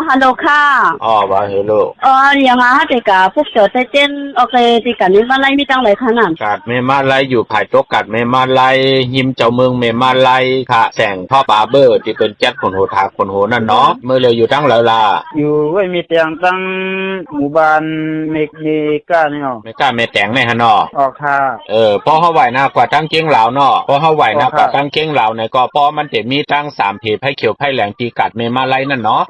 ฮัลโหลค่ะว่าเฮโลยังมาให้กะพวกเจอเต้นโอเคที่กันนี้มาไล่มีตั้งหลายขนาดกัดเมมาไล่อยู่ภายตกกัดเมมาไล่หิมเจ้าเมืองเมมาไล่ค่ะแสงพ่อบาเบอร์ที่ ปิ้นแก๊สคนโหทาคนโหนั่นเนาะมื้อเลยอยู่ทั้งแล้วล่ะอยู่ไว้มีเตียงตั้งหมู่บ้านเมก้านี่อ๋อไม่กล้าแม่แต่งแม่ฮะเนาะออกค่ะพอเฮาไหวหน้ากว่าทั้งเก้งเหลาเนาะพอเฮาไหวหน้ากว่าทั้งเก้งเหลาเนี่ยก็พอมันจะมีทั้ง3เพไผเขียวไผแหลงตีกัดเมมาไลนั่นเนาะ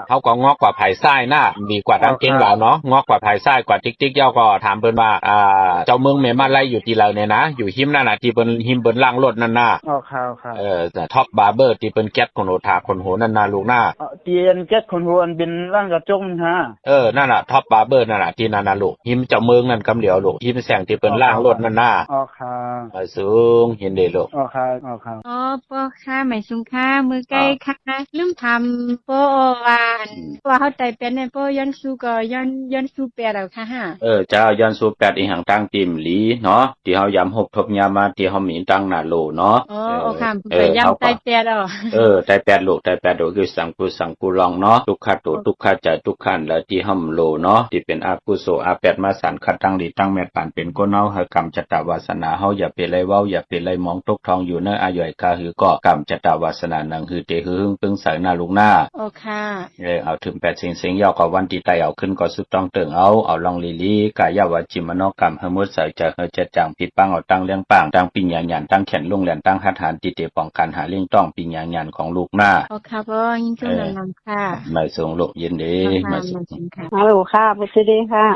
เฮาก็งอกกว่าไผซ้ายน่ะดีกว่าทั้งเก้งเหลาเนาะงอกกว่าไผซ้ายกว่าติ๊กๆเจ้าก็ถามเพิ่นว่าเจ้าเมืองเมมาไลอยู่ที่เราเนี่ยนะอยู่หิมนั่นน่ะที่เพิ่นหิมเบิ่นล่างรถนั่นน่ะแต่ท็อปบาร์เบอร์ที่เพิ่นแก๊สคนโหทาคนโหนั่นน่ะลูกน่ะเตียนแก๊สคนโหอันเป็นร่างกระจงฮะนั่นน่ะท็อปบาร์เบอร์นั่นน่ะที่นั่นน่ะลูกหิมเจ้าเมืองนั่นกำเหลียวลูกหิมแสงที่เพิ่นล่างรถนั่นน่ะสูงเห็นเด้ลูกป้อค่ะหมายสุงค่ะมือใกล้ค่ะลืมทำป้อว่าเข้าใจเป็นในป้อย้อนสู้ก็ย้อนสู้แปดเอาค่ะเจ้าย้อนสู้แปดอีหังตั้งติ่มหลีเนาะที่เฮายำหกทบยามาที่เฮามีตั้งหน้าโลเนาะค่ะไปย้ำใต้แปดใต้แปดโลใต้แปดโลคือสังกุลองเนาะทุกขะโตทุกขะใจทุกขันแล้วที่ห่ำโลเนาะที่เป็นอากุโสอาแปดมาสันขัดตั้งดีตั้งแม่ผ่านเป็นก้นเนาหกรรมจตวาสนาเฮาอย่าเป็นไรเว้าอย่าเป็นไรมองตกทองอยู่เนื้ออาย่อยกาหือก็กรรมจตวาสนานังหือเตหือหึงปึงใส่หน้าลุงหน้าค่ะเอาถึง8เสียงยาวกว่าวันที่ไตเอาขึ้นก็สุดต้องเติงเอาลองลีกายาวาจิมโนกรรมเฮมุดใส่จะเฮจะจังผิดปังเอาตั้งเลี้ยงปังตั้งปิญญาญาณตั้งแขนลุงแหลนตั้งหัตถานติเตป้องกันหาเลี้ยงต้องปิญญาญาณของลูกหน้าค่ะพ่อยิ่งจุนนำค่ะไม่ส่งลูกยินดีมาส่งค่ะฮัลโหลค่ะบ่สิได้ค่ะ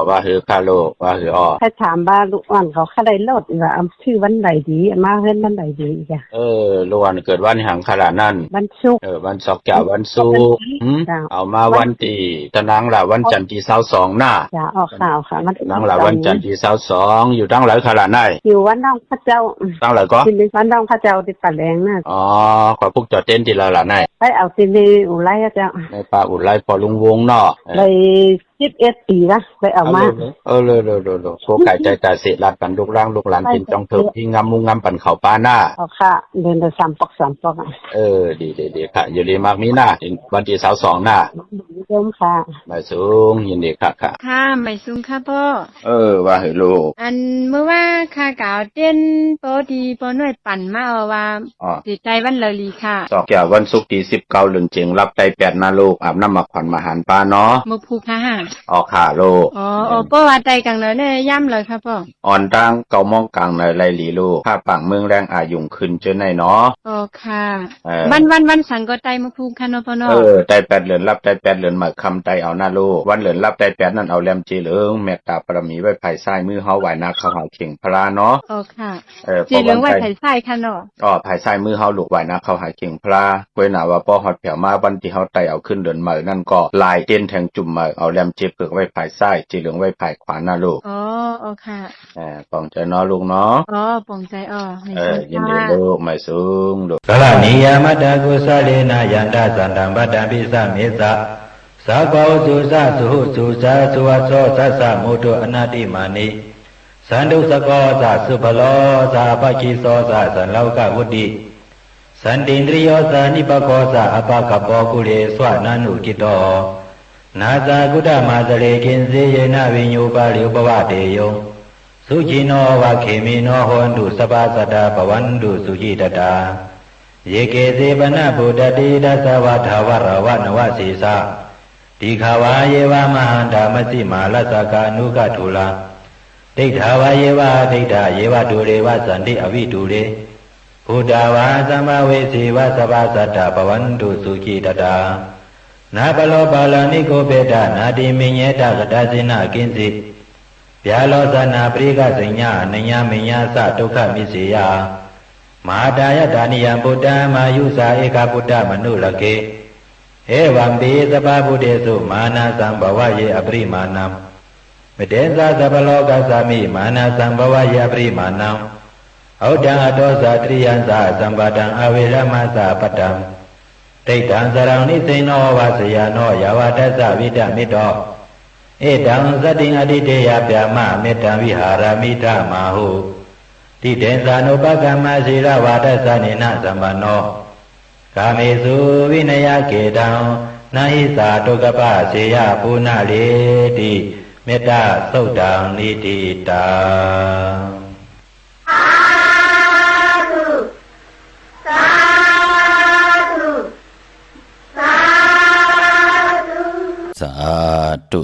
ว่าหือค่ะลูกว่าหือถ้าถามบ้านลูกอ่อนเขาค่าได้ลดว่าชื่อวันใดดีมาเฮ็ดวันใดดีจ้ะลูกอ่อนเกิดวันหังขลานั่นวันศุกร์วันศุกร์จ้ะวันศุกร์เอามาวันที่ตะนังล่ะวันจันทร์ที่22น่ะจ้ะออกข่าวค่ะตะนังล่ะวันจันทร์ที่22อยู่ตั้งหลายขลาไหนอยู่วันน้องพระเจ้าตั้งหลายก็ที่วันน้องพระเจ้าที่ป่าแดงน่ะขอพวกจอดเต้นที่ละล่ะไหนไปเอาที่นี่อุไรเจ้าในป่าอุไรพอลุงวงเนาะเลย11 ปีนะไปเอามาเลยโคไก่ใจตาเสลัดปันลูกร่างลูกหลานกินจองเถิบที่งามมุงงามปันเขาป้าหน้าค่ะเดินไป3 ปอกดีค่ะอยู่ดีมากมีหน้าวันที่22หน้าเริ่มค่ะไม่สูงยินดีค่ะค่ะไม่สูงค่ะพ่อว่าให้ลูกอันเมื่อว่าค่ะกาวเต้นปอดีปอน้อยปั่นมาว่าสิใจวันละลีค่ะสอกแก่วันศุกร์ที่19เดือนเจงรับใจ8นาลูกอาบน้ำมาขวัญมาหารป้าเนาะมื้อภูค่ะค่ะโลป้อว่าใจกลางเลยเนี่ยย่ำเลยค่ะพ่ออ่อนตั้งเกามองกลางในไรหลีลูกผ้าปังเมืองแรงอายุงขึ้นเจอในเนาะค่ะวันสังก็ใจมื้อภูค่ะเนาะพ่อเนาะใจ8เดือนรับใจ8เดือนมาคำใจเอาหน้าลูกวันเหลือนรับใจ8นั่นเอาแลมจีเหลืองเมตตาปรมีไว้ภายซ้ายมือเฮาไหวนาเขาหาเข่งพระเนาะค่ะจีเหลืองไว้ภายซ้ายค่ะเนาะภายซ้ายมือเฮาลูกไหวนาเขาหาเข่งพระไว้หน้าว่าป้อฮอดแผ่วมาวันที่เฮาไตเอาขึ้นเดินมานั่นก็ลายเต้นแทงจุ่มมาเอาแลมจีเปลือกไว้ภายซ้ายจีเหลืองไว้ภายขวานะลูกค่ะปองใจเนาะลูกเนาะปองใจยินดีลูกไม่สูงลูกกลนิยมัตตกุสเลนะยันตสันตัมปัตตัมปิสะเมสะสาภาวสุสะสุหุสุสะสุวัสโสสัสสะโมตุอนาติมานิสันตุสโกสะสุภโลสะปะคิโสสะสันโลกวุติสันตินทริโยสะนิปโกสะอปะกปโกุเลสวนานุกิโตนาซากุตมาสเลกินเสยนะวิญญูปาริอุปวะเตโยสุจิโนวะเขมิโนโหนตุสปาสตาปวันตุสุจิตตาเยเกเสปนะปุตติดัสสวะทาวรวะนวะสีสะติขาวาเยวามหันตามสิมาลัสสกานุกทุลาဒိဋ္ဌာဝါယေဝဒိဋ္ဌာယေဝတုရေဝသန္တိအဝိတုရေဘုဒ္ဓဝါသမ္မာဝေစီဝသဗ္ဗသတ္တဘဝန္တုစုခိတတာနာပလောပါဠိကိုပေတနာတိမညေတကတစိနကိဉ္စီဗျာလောသနာပရိကစိညာအနညာမညာသဒုက္ခမိစေယမဟာတာယဒါနိယံဗုဒ္ဓမာယုဇာဧကဗုဒ္ဓမနုလကေဧဝံပိသဗ္ဗဗုဒ္ဓေစုမာနာသံဘဝယေအပရိမာဏံမတေသသဗ္ဗလောကသမိမာနာသံဘဝယေအပရိမာဏံဩတံအတောဇာတရိယံသာသံပါတံအဝေရမသပတ္တံဒိဋ္ဌံသရံနိသိဏောဝဆယနောယဝတ္တသဝိတမိတောဧတံသတ္တိအတိတေယဗျာမမေတ္တံဝိဟာရမိဓမ္မာဟုတိတေသနုပကမ္မစေရဝါဒသနေနသမ္ပနောကာမေစုဝိနယကေတံနာဟိသာတုကပစေယပုဏ္ဏလေတိမေတ္တသုတ်တံနိတိတာสาธุ ธุ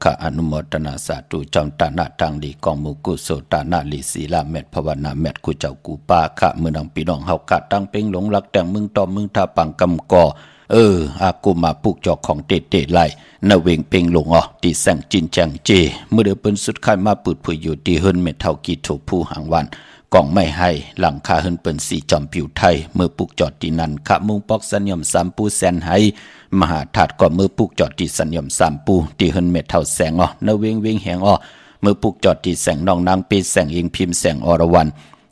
ขะอนุโมทนาสาธุจอมตานะตังดีกองมุกุโสตานะลิศีลาเม็ดภาวนาเม็ดกูเจ้ากูป้าขะมือนังพี่น้องเฮากะตั้งเป่งหลงรักแต่งมึงต่อมึงทาปังกำก่ออากูมาปุกจอกของเตไหลนาเวงเป่งหลงตีแสงจินแจงเจเมื่อเดือเปิ้นสุดค่ายมาปืดผุยอยู่ที่เฮิรนเม็ดเท่ากีถูผู้หางวันกองไม่ให้หลังคาเฮินเปิ้นสีจอมผิวไทยเมื่อปุกจอดที่นั่นขะมุงปอกสัญญมสามปูแสนให้มหาถาดก็เมื่อปุกจอดที่สัญญมสามปูที่เฮินเม็ดเท่าแสงนาเวงแหงเมื่อปุกจอดที่แสงนองนางปีแสงเองพิมพ์แสงอรวรรณ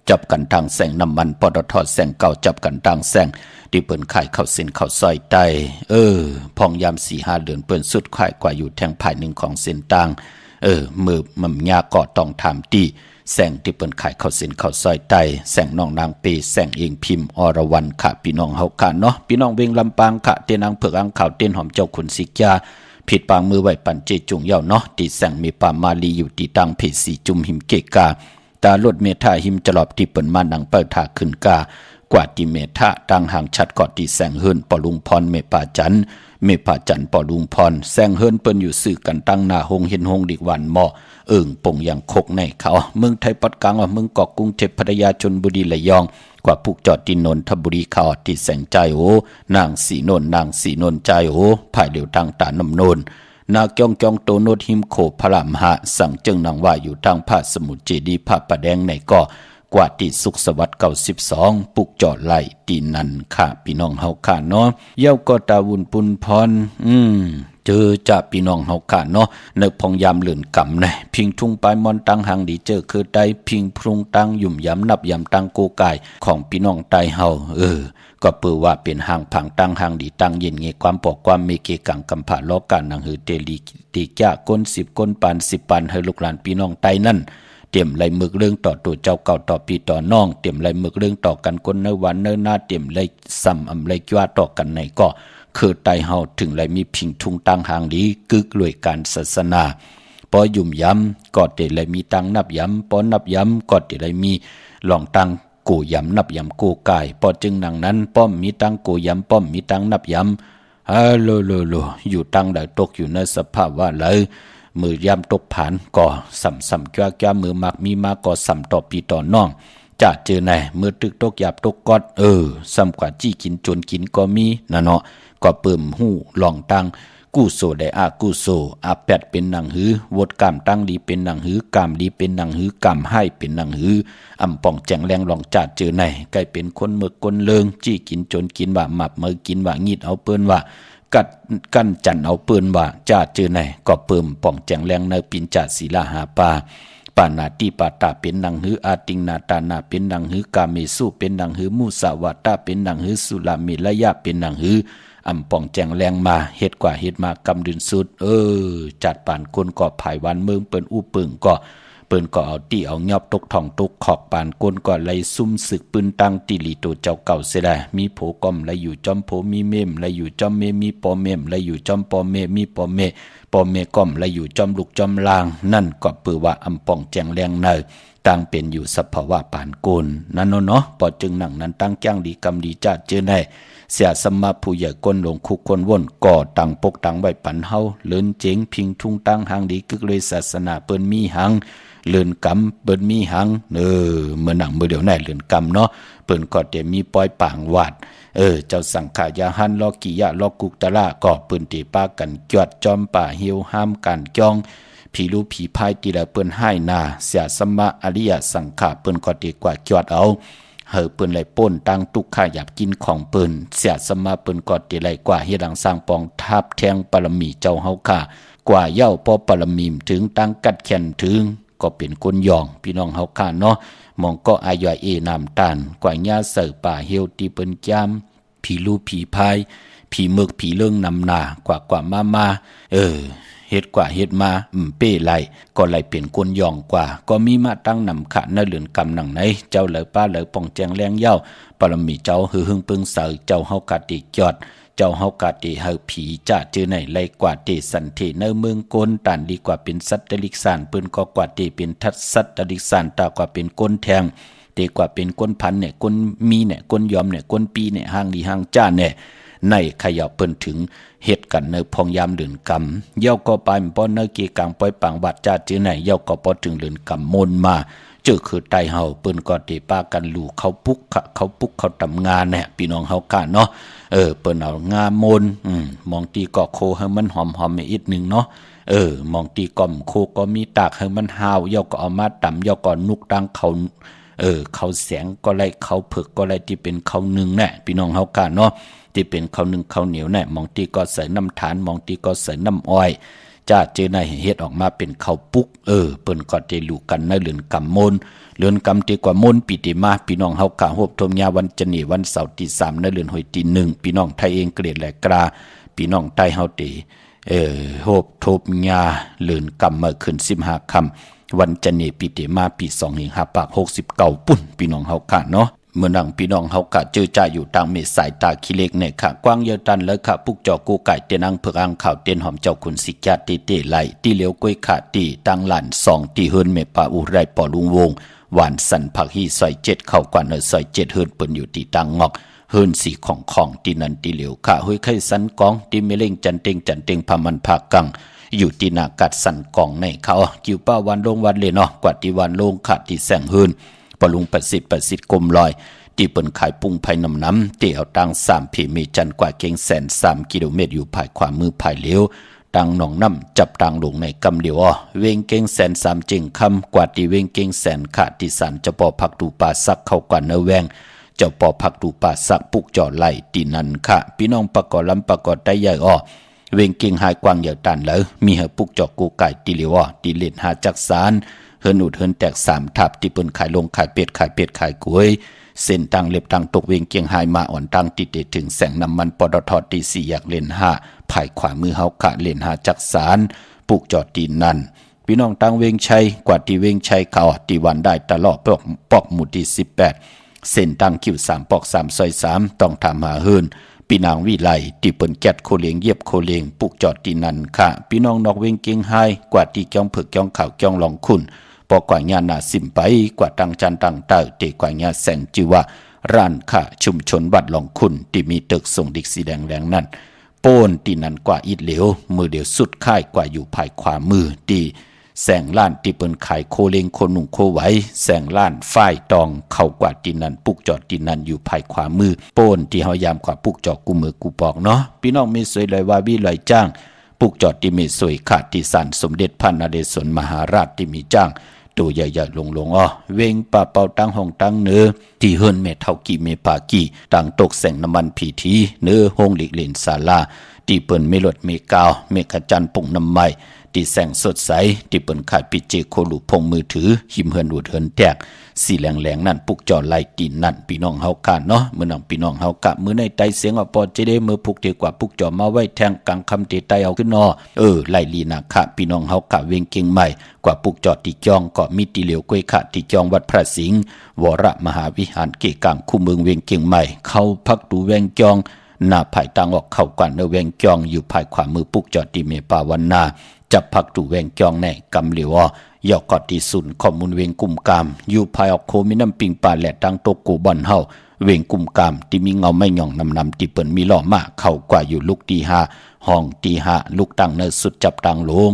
จับกันทางแสงน้ำมันปตทแสงเก่าจับกันทางแสงที่เปิ้นขายเข้าเส้นเข้าซอยไตพองยาม4-5 เดือนเปิ้นสุดขายกว่าอยู่แทงภายหนึ่งของเส้นต่างมือมันยาก็ต้องทำตีแสงที่เปิ้นขายเข้าเส้นเข้าซอยไตแสงน้องนางปีแสงเองพิมพ์อรวรรณค่ะพี่น้องเฮาค่ะเนาะพี่น้องเวงลำปางค่ะเตนางเผือกอังข่าวเต้นหอมเจ้าขุนสิกยาผิดปางมือไหวปันเจจุงเย่าเนาะตีแสงมีปามาลีอยู่ตีตังเพสีจุมหิมเกกาตาลดเมธาหิมจลอบที่เปิ้นมานังเปิดถาขึ้นกากว่าที่เมธาตั้งห่างชัดกอดที่แสงเฮิรนปอลุงพรเมป่าจันปอลุงพรแสงเฮิรนเปิ้นอยู่สื่อกันตั้งหน้าหงเห็นหงดิกวันหม้อปงอย่างคกในเขาเมืองไทยปัดกลางเมืองเกาะกรุงเทพพัทยาชลบุรีระยองกว่าผูกจอดที่นนทบุรีเขาที่แสงใจนางสีนนใจภายเดียวทางตาน้ำนนนาเกียงโตโนดหิมโขพระรามหะสั่งจึงนางว่าอยู่ทางภาคสมุทรเจดีภาคปะแดงในก็กว่าที่สุขสวัสดิ์92ปุกจอดไหลตีนันค่ะพี่น้องเฮาค่ะเนาะเย้าก็ตาวุ่นปุนพรเจอจะพี่น้องเฮาค่ะเนาะในพองยามเหลื่นกำในพิงทุ่งปลายมอนตังหังดีเจอคือได้พิงพรุงตังยุ่มยำนับยำตังโกกายของพี่น้องไตเฮาก็เปือว่าเป็นหางผังตังหางดีตังเย็นเงความปอกความเมเกกังกำผาล้อการนังหือเตลีตีจ้าก้น10ก้นปาน10ปานให้ลูกหลานพี่น้องไตนั่นเตรียมไหลมึกเรื่องต่อตัวเจ้าเก่าต่อปีต่อน้องเตรียมไหลมึกเรื่องต่อกันคนเนื้อวันเนื้อหน้าเตรียมไหลซ้ำอำไหลจ้าต่อกันในก็คือไตเฮาถึงไหลมีพิงทุงตังหางดีกึกรวยการศาสนาพอยุ่มย้ำก็เตไหลมีตังนับย้ำพอนับย้ำก็เตไหลมีหลองตังกูย้ำนับย้ำกูกายพอจึงนังนั้นป้อมมีตังกูย้ำป้อมมีตังนับย้ำฮัลโหลอยู่ตังได้ตกอยู่ในสภาพว่าเลยมือยามตกผ่านก่อสัมจ้ามือมักมีมาก่อสัมต่อปีต่อน้องจะเจอไหนมือตึกตกหยาบตกกอดสัมกว่าจี้กินจนกินก็มีนะเนาะก็เปิ่มหูลองตังกู้โซได้อากู้โซอาแปดเป็นหนังหือวดกามตั้งดีเป็นหนังหือกามดีเป็นหนังหือกามให้เป็นหนังหืออำป่องแจงแรงลองจัดเจอไหนใกล้เป็นคนเมือกคนเลิงจี้กินจนกินว่าหมับมือกินว่างีดเอาเปิ้นว่ากัดกั้นจันเอาปืนว่าจ่าเจอไหนก็เปิ่มป่องแจงแรงในปินจ่าศีลาหาปาปานาติปาตาเป็นหนังหืออาติงนาตานาเป็นหนังหือกาเมสุเป็นหนังหือมุสาวาตาเป็นหนังหือสุลามิระยะเป็นหนังหืออำป่องแจงแรงมาเฮ็ดกว่าเฮ็ดมากำดินสุดจัดป่านคนก่อภายวันเมืองเปิ้นอู้ปึงก็เปิ้นก็เอาตีเอายอบตกท่องตกขอกปานก้นก่อนไล่ซุ่มศึกปืนตั้งติลีโตเจ้าเก่าเสียแลมีโผก้อมไล่อยู่จอมโผมีเมมไล่อยู่จอมเมมีปอเมมไล่อยู่จอมปอเมมีปอเมก้อมไล่อยู่จอมลูกจอมลางนั่นก็เปือว่าอำป่องแจงแรงเนอตั้งเป็นอยู่สภาวะปานก้นนั่นเนาะพอจึงหนังนั้นตั้งจ้างดีกำดีจ้าเจอในเสียสมาผู้ใหญ่ก้นลงคุกคนว่นก่อตังปกตังไว้ปันเฮาเลินเจ๋งพิงทุ่งตั้งหางดีกึกเลยศาสนาเปิ้นมีหังเลื่อนกำเปิ้นมีหังเมื่อหนังมือเดียวไหนเลื่อนกำเนาะเปิ้นก็จะมีปอยปางวาดเจ้าสังขายาหันลอกิยะลอกุกตะละก็เปิ้นตีป้ากันจวดจอมป่าเหี่ยวห้ามกันจ้องผีรู้ผีพายตีละเปิ้นให้นาเสียสมะอริยสังขะเปิ้นก็ตีกว่าจวดเอาเฮอเปิ้นไหลป่นตั้งตุกข้าหยับกินของเปิ้นเสียสมาเปิ้นก็ตีไหลกว่าเฮ็ดดังสร้างปองทับแทงปรมีเจ้าเฮาค่ะกว่าเย้าพอปรมีมถึงตั้งกัดแขนถึงก็เป็นคนยองพี่น้องเฮาค่ะเนาะมองก็อายอยนามตานกว่าญาเสือป่าเฮียวตีเปิ้นจามผีลูผีพายผีมึกผีเรื่องนำหน้ากว่ามาเฮ็ดกว่าเฮ็ดมาเป้ไหลก็ไหลเป็นคนยองกว่าก็มีมาตั้งนำขะในเรือนกำหนังไหนเจ้าเหลอป้าเหลอป่องแจงแรงเย้าปรมีเจ้าหือหึงปึงเสือเจ้าเฮากะติจอดเจ้าเฮากะติเฮาผีจะเจอไหนไหลกว่าเตสันเทในเมืองโกนตานดีกว่าเป็นสัตว์ตลิกสานปืนก็กว่าเตเป็นทัดสัตว์ตลิกสานตากว่าเป็นก้นแทงเตกว่าเป็นก้นพันเนี่ยก้นมีเนี่ยก้นยอมเนี่ยก้นปีเนี่ยห้างดีห้างจ้าเนี่ย ในขยับเปิ้นถึงเหตุกันในพองยามเดือนกำเย่าก็ไปป้อนเนกีกลางปล่อยปังบัดจาจื้อไหนเย่าก็ปอถึงเดือนกำมนมาเจอคือไตเฮาเปิ้นก็ติป้ากันลู่เขาปุกเขาทำงานเนี่ยพี่น้องเฮากะเนาะเปิ้นเอางามนมองตีก็โคให้มันหอมๆอีกนึงเนาะมองตีก่อมโคก็มีตากให้มันหาวเย่าก็เอามาตำเย่าก็นุกดังเขาเขาแสงก็ไรเขาเผือกก็ไรที่เป็นเขาหนึ่งแน่พี่น้องเฮากะเนาะที่เป็นเขาหนึ่งเขาเหนียวแน่มองตีก็ใส่น้ำฐานมองตีก็ใส่น้ำอ้อยจ้าเจอในเฮ็ดออกมาเป็นเขาปุกเปิ้นก็ได้รู้กันในเรือนกำมนเรือนกำตีกว่ามนปีติมาพี่น้องเฮากะโฮบทมยาวันจันนี่วันเสาร์ที่3ในเรือนหอยที่1พี่น้องไทยเองเกลียดแหลกกราพี่น้องใต้เฮาตีโฮบทมยาเรือนกำมาขึ้น15ค่ำวันจันนี่ปีติมาปี2569ปุ่นพี่น้องเฮากะเนาะเมื่อนังพี่น้องเฮากะเจอจ่าอยู่ทางเมสายตาขี้เล็กเนี่ยค่ะกว้างเยอะตันแล้วค่ะปุกจอกูไก่เตียนังเผือกอังข่าวเตียนหอมเจ้าคุณสิกาตีเตไหลตีเหลียวกล้วยขาตีตังหลาน2ตีเฮิรนเมปาอุไรปอลุงวงหวานสันผักฮีซอย7เข้ากว่าเนซอย7เฮิรนเปิ้นอยู่ตีตังงอกเฮิรนสีของตีนันตีเหลียวค่ะห้วยไข่สันกองตีเมเล่งจันเต็งพามันภากังอยู่ที่นากัดสันกองในเขากิวป้าวันลงวันเลยเนาะกว่าที่วันลงขาดที่แสงเฮิรนปลุงประสิทธิ์กลมลอยที่เปิ้นขายปุ้งภายน้ำที่เอาตัง3พีมีจันกว่าเก่งแสน3กิโลเมตรอยู่ภายขวามือภายเลี้ยวตังหนองน้ำจับตังลงในกำเดียวเวงเก่งแสน3จิงคำกว่าที่เวงเก่งแสนขาดที่สันจะปอพักดูป่าซักเข้ากว่าเนื้อแวงเจ้าปอพักดูป่าซักปุกจ่อไหลตีนันค่ะพี่น้องประกอบลำประกอบได้ใหญ่เวงเก่งหายกวางเหยาตันแล้วมีเหปุกจ่อกูไก่ตีเหลียวตีเล่นหาจักสารเฮิรนอุดเฮิรนแตก3ทับที่เปิ้นขายลงขายเป็ดขายกล้วยเส้นตังเล็บตังตกเวงเกียงไฮมาอ่อนตังติดเดถึงแสงน้ำมันปตทตี4อยากเล่น5ภายขวามือเฮากะเล่น5จักสารปุกจอดตีนั่นพี่น้องตังเวงชัยกว่าที่เวงชัยเขาตีวันได้ตลอดปอกหมู่ที่18เส้นตังคิว3ปอก3ซอย3ต้องทำหาเฮิรนพี่นางวิไลที่เปิ้นแกดโคเลียงเยียบโคเลียงปุกจอดตีนั่นค่ะพี่น้องนอกเวงเกียงไฮกว่าที่จ้องเผือกจ้องข่าวจ้องลองคุณปอกว่าญาณาสิมไปกว่าตังจันตังเต้าเตกว่าญาแสงจิว่าร้านค้าชุมชนบัดหลองคุณที่มีตึกส่งดิกสีแดงนั่นโป้นตีนันกว่าอิดเหลวมือเดียวสุดค่ายกว่าอยู่ภายขวามือตีแสงล้านที่เปิ้นขายโคเลงโคนุ่งโคไหวแสงล้านฝ้ายตองเข้ากว่าตีนันปุกจอดตีนันอยู่ภายขวามือโป้นที่เฮายามกว่าปุกจอดกูมือกูปอกเนาะพี่น้องมีสวยเลยว่าวิเลยจ้างปุกจอดที่มีสวยขาดที่สันสมเด็จพระนเรศวรมหาราชที่มีจ้างตัวใหญ่ๆลงเวงป่าเป่าตั้งห้องตั้งเนื้อที่เฮิรนเมเท่ากี่เมปากี่ต่างตกแสงน้ำมันผีทีเนื้อห้องหลีกเล่นศาลาที่เปิ้นเมลดเมกาวเมขจันปุ่งน้ำไม้ที่แสงสดใสที่เปิ้นขายปิเจโคลูพงมือถือหิมเฮิรนอุดเฮิรนแตกสีแหลงนั่นปุกจอไหลตีนนั่นพี่น้องเฮากะเนาะมื้อนังพี่น้องเฮากะมื้อในไตเสียงปอจะได้มือพุกเดีกว่าปุกจอมาไว้แทงกลางคำที่ไตเอาขึ้นไล่ลีนาคะพี่น้องเฮากะเวงเก่งใหม่กว่าปุกจอที่จองก็มีตีเหลียวกล้วยขะที่จองวัดพระสิงห์วรมหาวิหารเกกามคู่เมืองเวงเก่งใหม่เข้าพักดูแวงจองหน้าภายตังออกเข้ากว่าเนแวงจองอยู่ภายขวามือปุกจอที่เมปาวันนาจับพักดูแวงจองแน่กำเหลียวยอกอดที่สุนข้อมูลเวงกุมกามอยู่ภายออกโคมีน้ำปิงป่าแหลดังโตกูบอนเฮาเวงกุมกามที่มีเงาไม่หย่องนำที่เปิ้นมีล้อมาเข้ากว่าอยู่ลูกตี5ห้องตี5ลูกตังเนสุดจับตังลง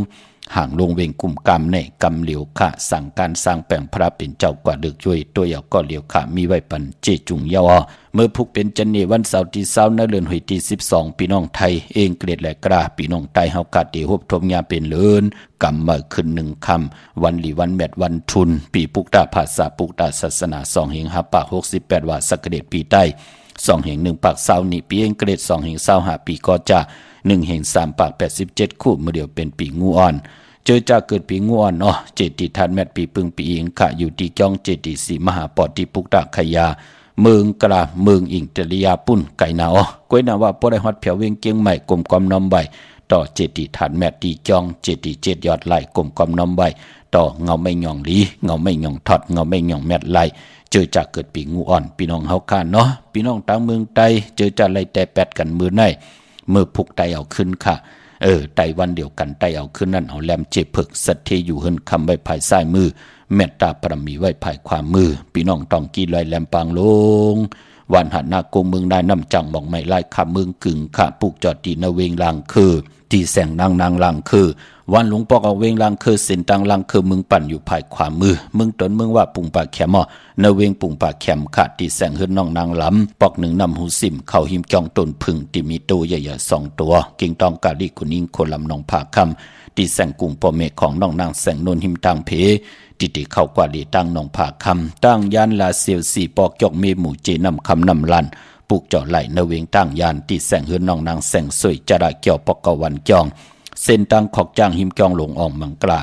ห่างลงเวงกุมกามในกำเหลียวค่ะสั่งการสร้างแปลงพระเป็นเจ้ากว่าดึกช่วยตัวยาก็เหลียวค่ะมีไว้ปันเจจุงเยาเมื่อพุกเป็นจันนี่วันเสาร์ที่20ในเดือนหอยที่12พี่น้องไทยเองเกลียดแหลกราพี่น้องไทยเฮากะติฮบทมยาเป็นเลินกำมาขึ้น1ค่ำวันหลีวันแมดวันทุนปีปุกตาภาษาปุกตาศาสนา2แห่ง5ปาก68ว่าสักเดชปีใต้2แห่ง1ปาก20นี่ปีเองเกลียด2แห่ง25ปีก็จะ1แห่ง3ปาก87คู่เมื่อเดียวเป็นปีงูอ่อนเจอจากเกิดปีงูอ่อนเจติทันแมดปีปึงปีเองค่ะอยู่ที่จ้องเจติสีมหาปอที่ปุกตาขยาเมืองกลาเมืองอิงตริยาปุ่นไก่นาวก้วยนาว่าปอได้ฮอดเผียวเวียงเกียงใหม่กลมกอมน้อมใบต่อเจติฐานแมดตีจองเจติเจ็ดยอดไหลกลมกอมน้อมใบต่อเงาไม่หย่องลีเงาไม่หย่องทอดเงาไม่หย่องแมดไหลเจอจากเกิดปีงูอ่อนพี่น้องเฮาคานเนาะพี่น้องต่างเมืองไตเจอจากไรแต่แปดกันมือในมือพุกไตเอาขึ้นค่ะไตวันเดียวกันไตเอาขึ้นนั่นเอาแลมเจ็บผึกสัตเทอยู่เฮินคำไว้ภายซ้ายมือเมตตาปรมีไว้ภายขวามือพี่น้องต้องกีลอยแลมปางลง วันหันหน้าโกงเมืองได้นำจังหม่องไม่ไล่ข้าเมืองกึ่งข้าปลูกจอดตีนาเวงลางคือที่แสงนางลางคือวันหลวงปอกเอาเวงลางคือเส้นตังลางคือมึงปั่นอยู่ภายขวามือมึงตนมึงว่าปุงปากแขมนาเวงปุงปากแขมขาดที่แสงเฮือนน้องนางลำปอกหนึ่งนำหูสิมเข้าหิมจองต้นพึ่งที่มีตัวใหญ่ๆ2 ตัวกิ่งตองกาลีกุนิงคนลำนองผาคำที่แสงกุ่งปอเมฆของน้องนางแสงนนหิมตังเพติเข้ากว่าลีตั้งนองผาคำตั้งยานลาเซียวสีปอกจอกเมหมู่เจนำคำนำลันปลูกเจาะไหลนาเวงตั้งยานที่แสงเฮือนน้องนางแสงสวยจระเกี่ยวปอกกวันจองเส้นตังขอกจ้างหิมจองหลงอ่องมังกลา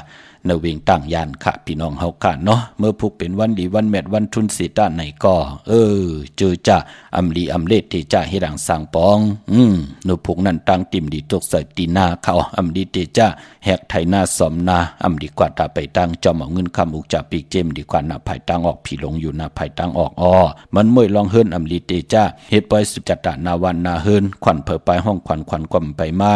เนเวงตั้งยานค่ะพี่น้องเฮาค่ะเนาะเมื่อพุกเป็นวันดีวันแมดวันทุนสีตาไหนก็เจอจ่าอำลีอำเลเตจ่าเฮดังสางปองนพุกนั้นตั้งติ่มดีตกใส่ตีนาเขาอำลีเตจ่าแหกไถนาสอมนาอำดีกว่าตาไปตั้งจอมเอาเงินคำอุกจ่าปีกเจมดีกว่านาภายตั้งออกผีหลงอยู่นาภายตั้งออกมันมวยลองเฮิรนอำลีเตจ่าเฮ็ดปล่อยสุจัตตานาวันนาเฮิรนขวัญเผอไปห้องขวัญกวำไปมา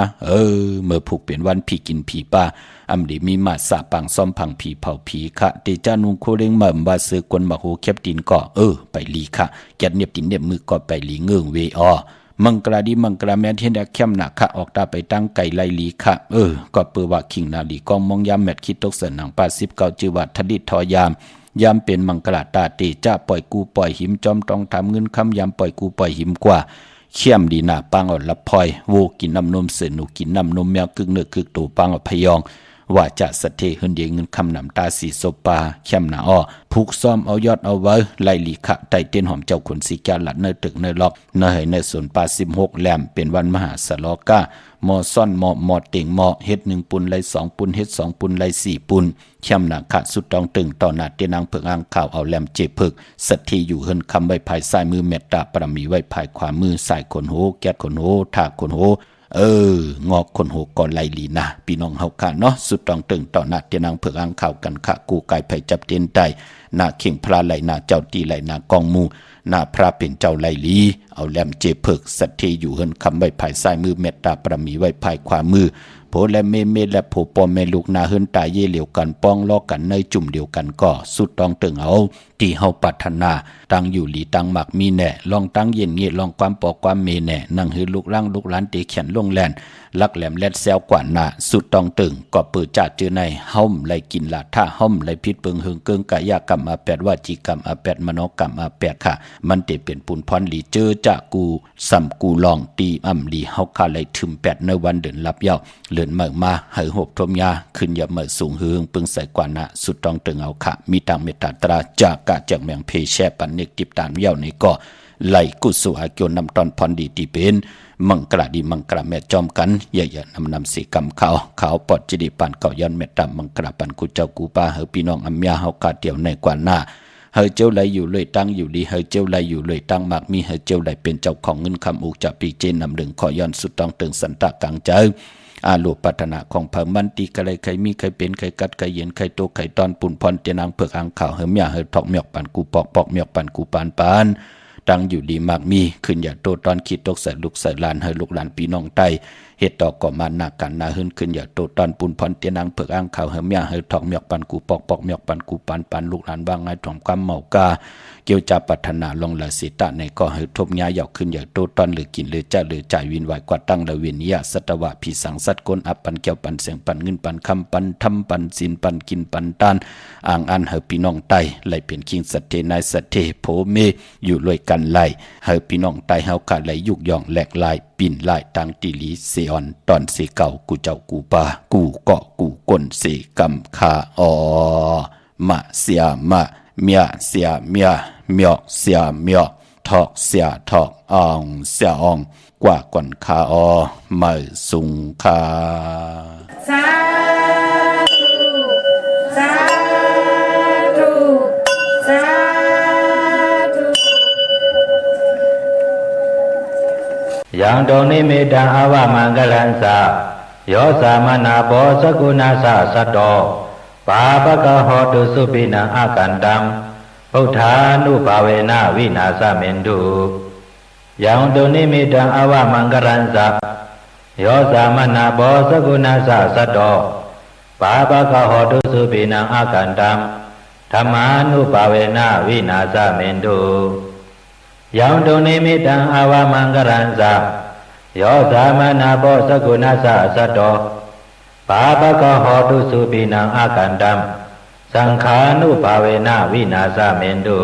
เมื่อพุกเป็นวันผีกินผีป่าอำดีมีมาสะปังซ้อมพังผีเผาผีค่ะเตจานุงโคเร่งเหม่มบาเสือกวนมาโหแคบตินก็ไปลีค่ะแกดเนียบตินเนียบมือก็ไปลีเงื่องเวมังกราดีมังกราแม่เทียนแดกเข้มหนักค่ะออกตาไปตั้งไก่ไลลีค่ะก็เปือว่าขิงนาลีกองมองยามแมดคิดตกเสนหนัง89จือวัดทดิตทอยามเป็นมังกราตาเตจ้าปล่อยกูปล่อยหิมจอมต้องทำเงินคำยามปล่อยกูปล่อยหิมกว่าเข้มดีหน้าปังอดละพลอยโวกินน้ำนมเสือหนูกินน้ำนมแมวกึ่งเนื้อกึ่งตูปังอดพยองว่าจะสะเทหืนเดียเงินคำนำตาสีโซปาเข้มหนาผูกซ้อมเอายอดเอาไว้ไล่ลีขะไตเต้นหอมเจ้าขนสีแก่หลัดเนื้อตึกเนื้อล็อกเนื้อในส่วนปา16แหลมเป็นวันมหาสลอก้ามอซ่อนมอเต่งมอเฮ็ด1 ปุนไล่2 ปุนเฮ็ด2 ปุนไล่4 ปุนเข้มหนาขะสุดตองตึงต่อหน้าเตนางเพิงอ่างข่าวเอาแหลมเจพึกสัตทีอยู่เฮินคำไว้ภายซ้ายมือเมตตาปรมีไว้ภายขวามือสายขนโหแก๊ดขนโหถากขนโหงอกคนโหก่อนไลลีนะพี่น้องเฮาค่ะเนาะสุดต้องตึงต่อหน้าเตนางเผือกอ่างข่าวกันค่ะกูกายไผจับเตียนใต้หน้าเข่งพระไหลหน้าเจ้าตีไหลหน้ากองมูหน้าพระเป็นเจ้าไลลีเอาแหลมเจเพิกสัตทีอยู่เฮินคำไว้ภายซ้ายมือเมตตาปรมีไว้ภายขวามือโผและเมและโผปอแม่ลูกนาเฮินตายเย่เหลียวกันป้องล้อกันในจุ่มเดียวกันก็สุดต้องตึงเอาที่เฮาปรารถนาตั้งอยู่หลีตั้งหมักมีแน่ลองตั้งเย็นเงียลองความปอกความเมแน่นั่งหือลูกล่างลูกหลานเตเขียนลงแลนลักแหลมแลดแซวกว่าหน้าสุดต้องตึงก็เปิดจ่าเจอในเฮาไหลกินละท่าเฮาไหลพิษเปิงเฮิงเกิงกายกรรมอา8วาจีกรรมอา8มโนกรรมอา8ค่ะมันเตเป็นปุนพรหลีเจอจ่ากูสัมกูลองตีอำหลีเฮาคาไหลถึม8ในวันเดือนรับยาวเลื่อนมาให้หบทมยาขึ้นอย่าเมื่อสูงหืงปึงใส่กว่านะสุดต้องตึงเอาค่ะมีตังเมตตาตราจากกะจากแมงเพแช่ปันเนกติบตานเย้าในก็ไหลกุสุอาเกียวนำตอนพรดีที่เป็นมังกระดีมังกระแม่จอมกันอย่านำสีกำขาวปอดจิดีปานเก่าย้อนเมตตามังกระปันกุเจ้ากูป้าเฮพี่น้องอัมยาเฮากาเตียวในกว่าหน้าเฮเจ้าไหลอยู่เลยตั้งอยู่ดีเฮเจ้าไหลอยู่เลยตั้งมากมีเฮเจ้าไหลเป็นเจ้าของเงินคำอุกจะปีเจนนำดึงขอย้อนสุดต้องตึงสันตะกังเจออาลูปัฒนาของเพิ่มมันตีกะไรใครมีใครเป็นใครกัดใครเย็นใครโตใครตอนปุ่นพรเตียนางเผือกอ่างข่าวเฮมยาเฮทอกเมียกปันกูปอกเมียกปันกูปานตั้งอยู่ดีมากมีขึ้นอย่าโตตอนคิดตกใส่ลูกใส่ลานเฮลูกหลานพี่น้องไตเฮ็ดต่อก่อมาหนักกันนาหึนขึ้นอย่าโตตอนปุ่นพรเตียนางเผือกอ่างข่าวเฮมยาเฮทอกเมียกปันกูปอกเมียกปันกูปานลูกหลานบางไงถ่อมกำเมากาเกี่ยวจะปัฒนาลงละสิตะในก็ให้ทบยาหยอกขึ้นอย่าโตตอนหรือกินหรือจะหรือจ่ายวินไหวกว่าตั้งละเวียนยะสัตวะผีสังสัตกลอับปันเกี่ยวปันเสียงปันเงินปันคำปันทำปันสินปันกินปันตานอ่างอันเฮพี่น้องไตไหลเป็นคิงสัตเทนายสัตเทโพเมอยู่รวยกันไหลเฮพี่น้องไตเฮากะไหลยุกย่องแหลกลายปิ่นลายตังติลีเซออนตอนเสเก่ากูเจ้ากูปากูเกาะกูก้นเสกำคามะเสียมะเมียเสียเมียเมียเสียเมียทอกเสียทอกอ่องเสียอ่องกว่าก่อนคาไม่สุงคาสาธุสาธุสาธุยังตรงนี้มีดังอาวามังกลันสาโยสามนาโบสกุณาสาสัตโตปาปะกะโหตุสุปินังอากันตังพุทธานุภาเวนะวินาสเมนตุยังตรงนี้มีดังอาวามังกลันสาโยสามนาโบสกุณาสาสัตโตปาปะกะโหตุสุปินังอากันตังธรรมานุภาเวนะวินาสเมนตุ ယောင်တုန်နိမိတံအာဝမံကရံဇာယောသမနာဘောသကုဏသသတ္တောဘာဘကဟောတုစုပိနံအာကန္တံသံခာနုဘာဝေနဝိနာသမင်တု